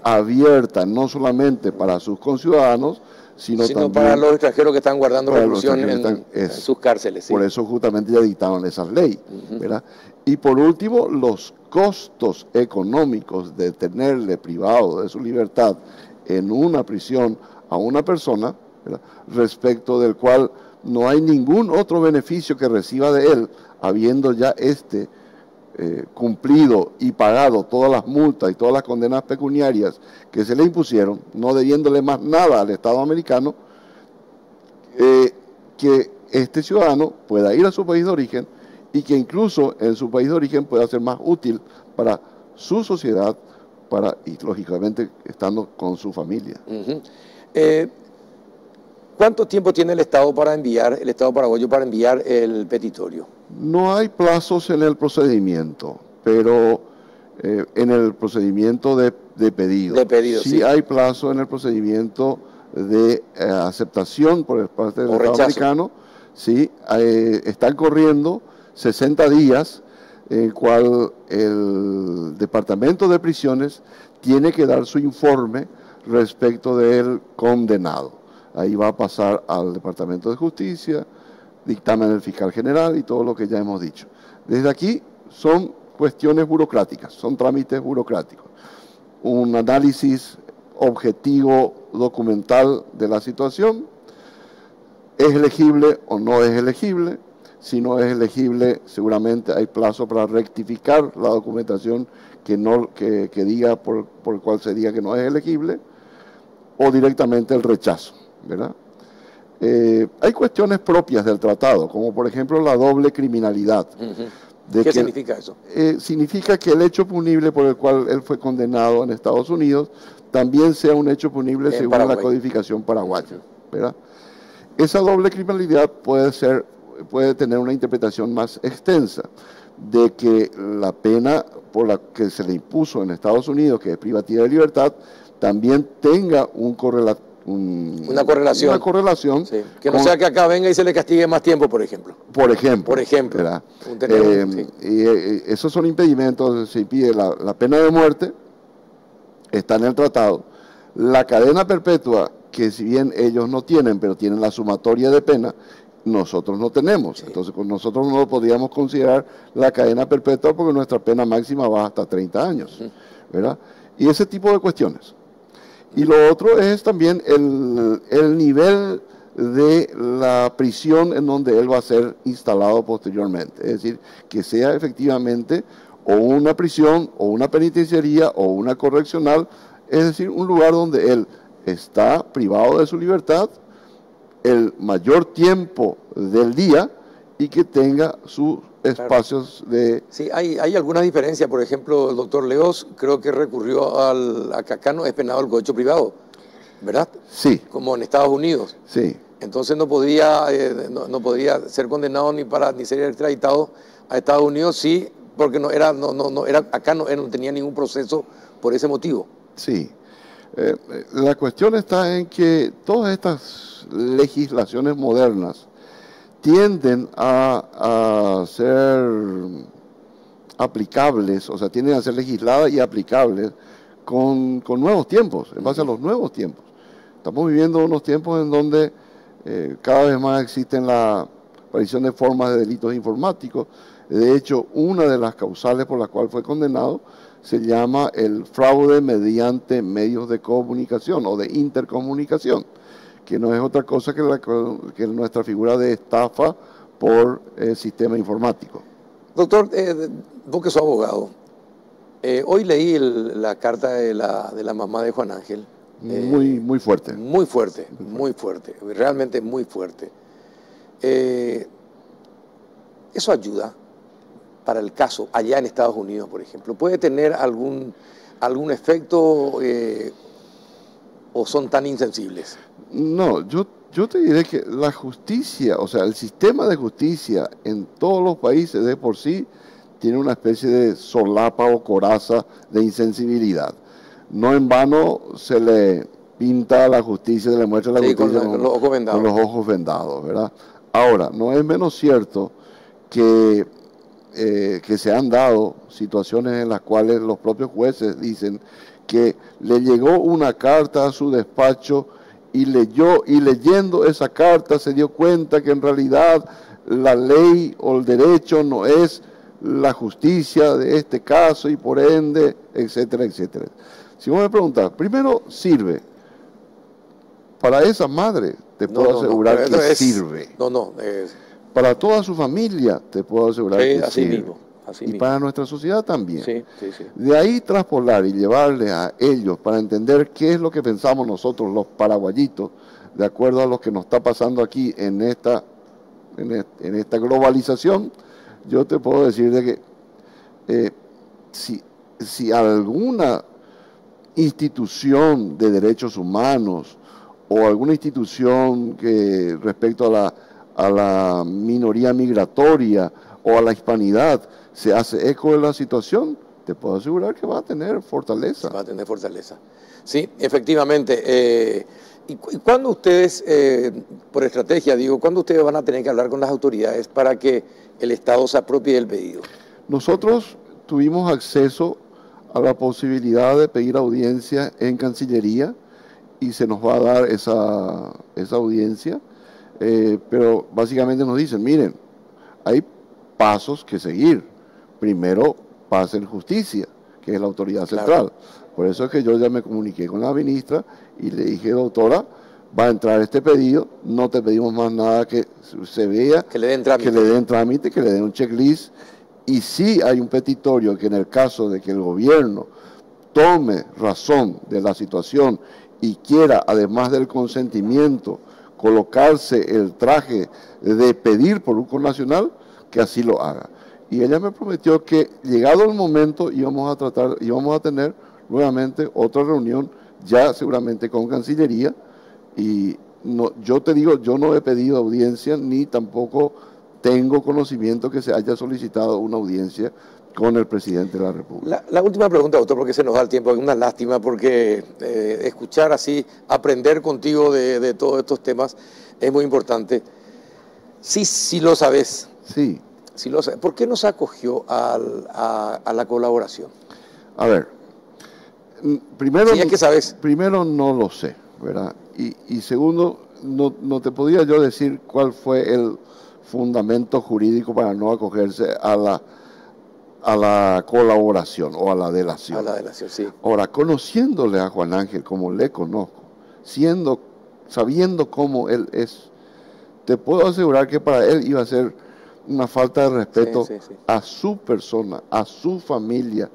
abierta, no solamente para sus conciudadanos, sino también para los extranjeros que están guardando reclusión en sus cárceles. Sí. Por eso justamente ya dictaron esas leyes, ¿verdad? Y por último, los costos económicos de tenerle privado de su libertad en una prisión a una persona, ¿verdad?, respecto del cual no hay ningún otro beneficio que reciba de él, habiendo ya cumplido y pagado todas las multas y todas las condenas pecuniarias que se le impusieron, no debiéndole más nada al Estado americano, que este ciudadano pueda ir a su país de origen y que incluso en su país de origen pueda ser más útil para su sociedad, y lógicamente estando con su familia. ¿Cuánto tiempo tiene el Estado paraguayo para enviar el petitorio? No hay plazos en el procedimiento, pero en el procedimiento de pedido. Sí hay plazo en el procedimiento de aceptación por parte del Estado americano. Sí, están corriendo 60 días en el cual el Departamento de Prisiones tiene que dar su informe respecto del condenado. Ahí va a pasar al Departamento de Justicia, dictamen del fiscal general y todo lo que ya hemos dicho. Desde aquí son cuestiones burocráticas, son trámites burocráticos. Un análisis objetivo, documental de la situación, ¿es elegible o no es elegible? Si no es elegible, seguramente hay plazo para rectificar la documentación que diga por el cual se diga que no es elegible, o directamente el rechazo, ¿verdad? Hay cuestiones propias del tratado, como por ejemplo la doble criminalidad. ¿Qué significa eso? Significa que el hecho punible por el cual él fue condenado en Estados Unidos también sea un hecho punible según Paraguay, la codificación paraguaya, ¿verdad? Esa doble criminalidad puede tener una interpretación más extensa, de que la pena por la que se le impuso en Estados Unidos, que es privativa de libertad, también tenga una correlación. Sí. Que no sea que acá venga y se le castigue más tiempo, por ejemplo. Por ejemplo. Esos son impedimentos. Se impide la pena de muerte, está en el tratado. La cadena perpetua, que si bien ellos no tienen, pero tienen la sumatoria de pena, nosotros no tenemos. Entonces nosotros no podríamos considerar la cadena perpetua porque nuestra pena máxima va hasta 30 años, ¿verdad? Y ese tipo de cuestiones. Y lo otro es también el nivel de la prisión en donde él va a ser instalado posteriormente. Es decir, que sea efectivamente o una prisión, o una penitenciaría, o una correccional, es decir, un lugar donde él está privado de su libertad el mayor tiempo del día y que tenga sus espacios de... Sí, hay algunas diferencias. Por ejemplo, el doctor Leos creo que recurrió acá no es penado el cohecho privado, ¿verdad? Sí. Como en Estados Unidos. Sí. Entonces no podría ser condenado ni ser extraditado a Estados Unidos, sí, porque acá no tenía ningún proceso por ese motivo. Sí. La cuestión está en que todas estas legislaciones modernas tienden a ser aplicables, o sea, tienden a ser legisladas y aplicables con nuevos tiempos, en base a los nuevos tiempos. Estamos viviendo unos tiempos en donde cada vez más existen la aparición de formas de delitos informáticos. De hecho, una de las causales por las cuales fue condenado se llama el fraude mediante medios de comunicación o de intercomunicación, que no es otra cosa que nuestra figura de estafa por sistema informático. Doctor, vos que sos abogado, hoy leí la carta de la mamá de Juan Ángel. Muy fuerte. Muy fuerte, realmente muy fuerte. Eso ayuda para el caso allá en Estados Unidos, por ejemplo. ¿Puede tener algún efecto o son tan insensibles? No, yo te diré que la justicia, o sea, el sistema de justicia en todos los países de por sí tiene una especie de solapa o coraza de insensibilidad. No en vano se le pinta a la justicia, se le muestra la justicia con los ojos vendados, ¿verdad? Ahora, no es menos cierto que se han dado situaciones en las cuales los propios jueces dicen que le llegó una carta a su despacho y leyendo esa carta se dio cuenta que en realidad la ley o el derecho no es la justicia de este caso y por ende, etcétera, etcétera. Si vos me preguntas, primero sirve. Para esa madre te puedo asegurar que sirve. Para toda su familia te puedo asegurar que así sirve. Mismo. Así y mismo. para nuestra sociedad también. Sí, sí, sí. De ahí traspolar y llevarle a ellos para entender qué es lo que pensamos nosotros los paraguayitos, de acuerdo a lo que nos está pasando aquí en esta globalización, yo te puedo decir de que si alguna institución de derechos humanos o alguna institución que respecto a la minoría migratoria o a la hispanidad se hace eco de la situación, te puedo asegurar que va a tener fortaleza. Va a tener fortaleza. Sí, efectivamente. ¿Y cuándo ustedes, por estrategia digo, cuándo ustedes van a tener que hablar con las autoridades para que el Estado se apropie del pedido? Nosotros tuvimos acceso a la posibilidad de pedir audiencia en Cancillería y se nos va a dar esa audiencia, pero básicamente nos dicen, miren, hay pasos que seguir. Primero pasa en justicia, que es la autoridad central. Por eso es que yo ya me comuniqué con la ministra y le dije, doctora, va a entrar este pedido, no te pedimos más nada que se vea, que le den trámite, que le den un checklist. Y si hay un petitorio que en el caso de que el gobierno tome razón de la situación y quiera, además del consentimiento, colocarse el traje de pedir por un connacional, que así lo haga. Y ella me prometió que llegado el momento íbamos a tener nuevamente otra reunión, ya seguramente con Cancillería, y no, yo te digo, yo no he pedido audiencia ni tampoco tengo conocimiento que se haya solicitado una audiencia con el presidente de la República. La última pregunta, doctor, porque se nos da el tiempo, es una lástima porque escuchar así, aprender contigo de todos estos temas es muy importante. Sí lo sabes. Sí. Sí lo sabes. ¿Por qué no se acogió a la colaboración? A ver, primero, sí, es que sabes. Primero no lo sé, ¿verdad? Y segundo, no te podía yo decir cuál fue el fundamento jurídico para no acogerse a la colaboración o a la delación. A la delación, sí. Ahora, conociéndole a Juan Ángel como le conozco, sabiendo cómo él es, te puedo asegurar que para él iba a ser una falta de respeto a su persona, a su familia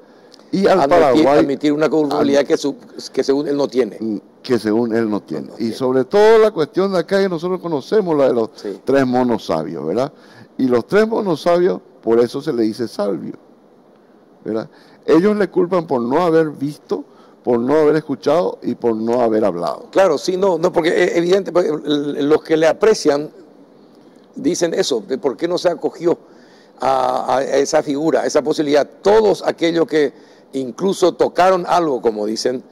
y al Paraguay. Admitir una culpabilidad que según él no tiene. Que según él no tiene. Y sobre todo la cuestión de acá que nosotros conocemos, la de los tres monos sabios, ¿verdad? Y los tres monos sabios, por eso se le dice salvio, ¿verdad? Ellos le culpan por no haber visto, por no haber escuchado y por no haber hablado. Claro, sí, no, porque es evidente, los que le aprecian dicen eso, de por qué no se acogió a esa figura, a esa posibilidad. Todos aquellos que incluso tocaron algo, como dicen,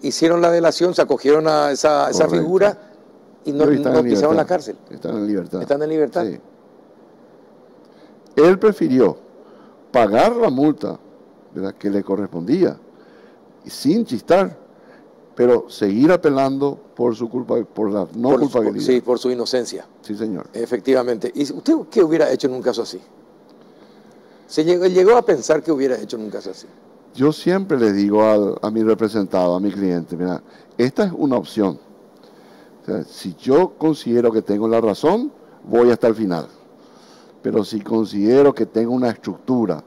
hicieron la delación, se acogieron a esa figura y no pisaron la cárcel. Están en libertad. Están en libertad. Sí. Él prefirió pagar la multa, ¿verdad?, que le correspondía, sin chistar, pero seguir apelando por su culpa, por la culpabilidad. Sí, por su inocencia. Sí, señor. Efectivamente. ¿Y usted qué hubiera hecho en un caso así? ¿Se llegó a pensar qué hubiera hecho en un caso así? Yo siempre le digo a mi representado, a mi cliente, mira, esta es una opción. O sea, si yo considero que tengo la razón, voy hasta el final. Pero si considero que tengo una estructura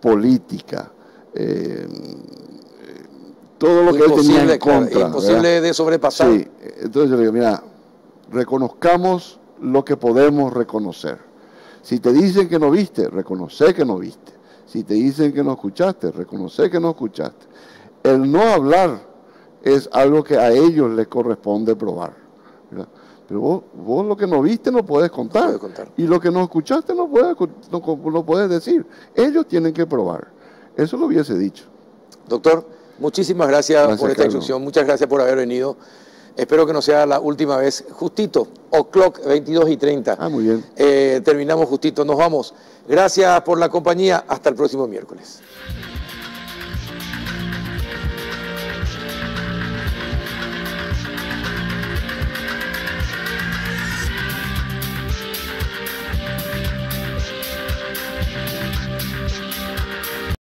política, todo lo que él tenía en contra, imposible, ¿verdad?, de sobrepasar. Sí, entonces yo le digo, mira, reconozcamos lo que podemos reconocer. Si te dicen que no viste, reconoce que no viste. Si te dicen que no escuchaste, reconoce que no escuchaste. El no hablar es algo que a ellos les corresponde probar, ¿verdad? Pero vos lo que no viste no puedes contar. No puedes contar. Y lo que no escuchaste no puedes decir. Ellos tienen que probar. Eso lo hubiese dicho. Doctor, muchísimas gracias por esta instrucción. Muchas gracias por haber venido. Espero que no sea la última vez. Justito, o'clock, 22:30. Ah, muy bien. Terminamos justito, nos vamos. Gracias por la compañía. Hasta el próximo miércoles.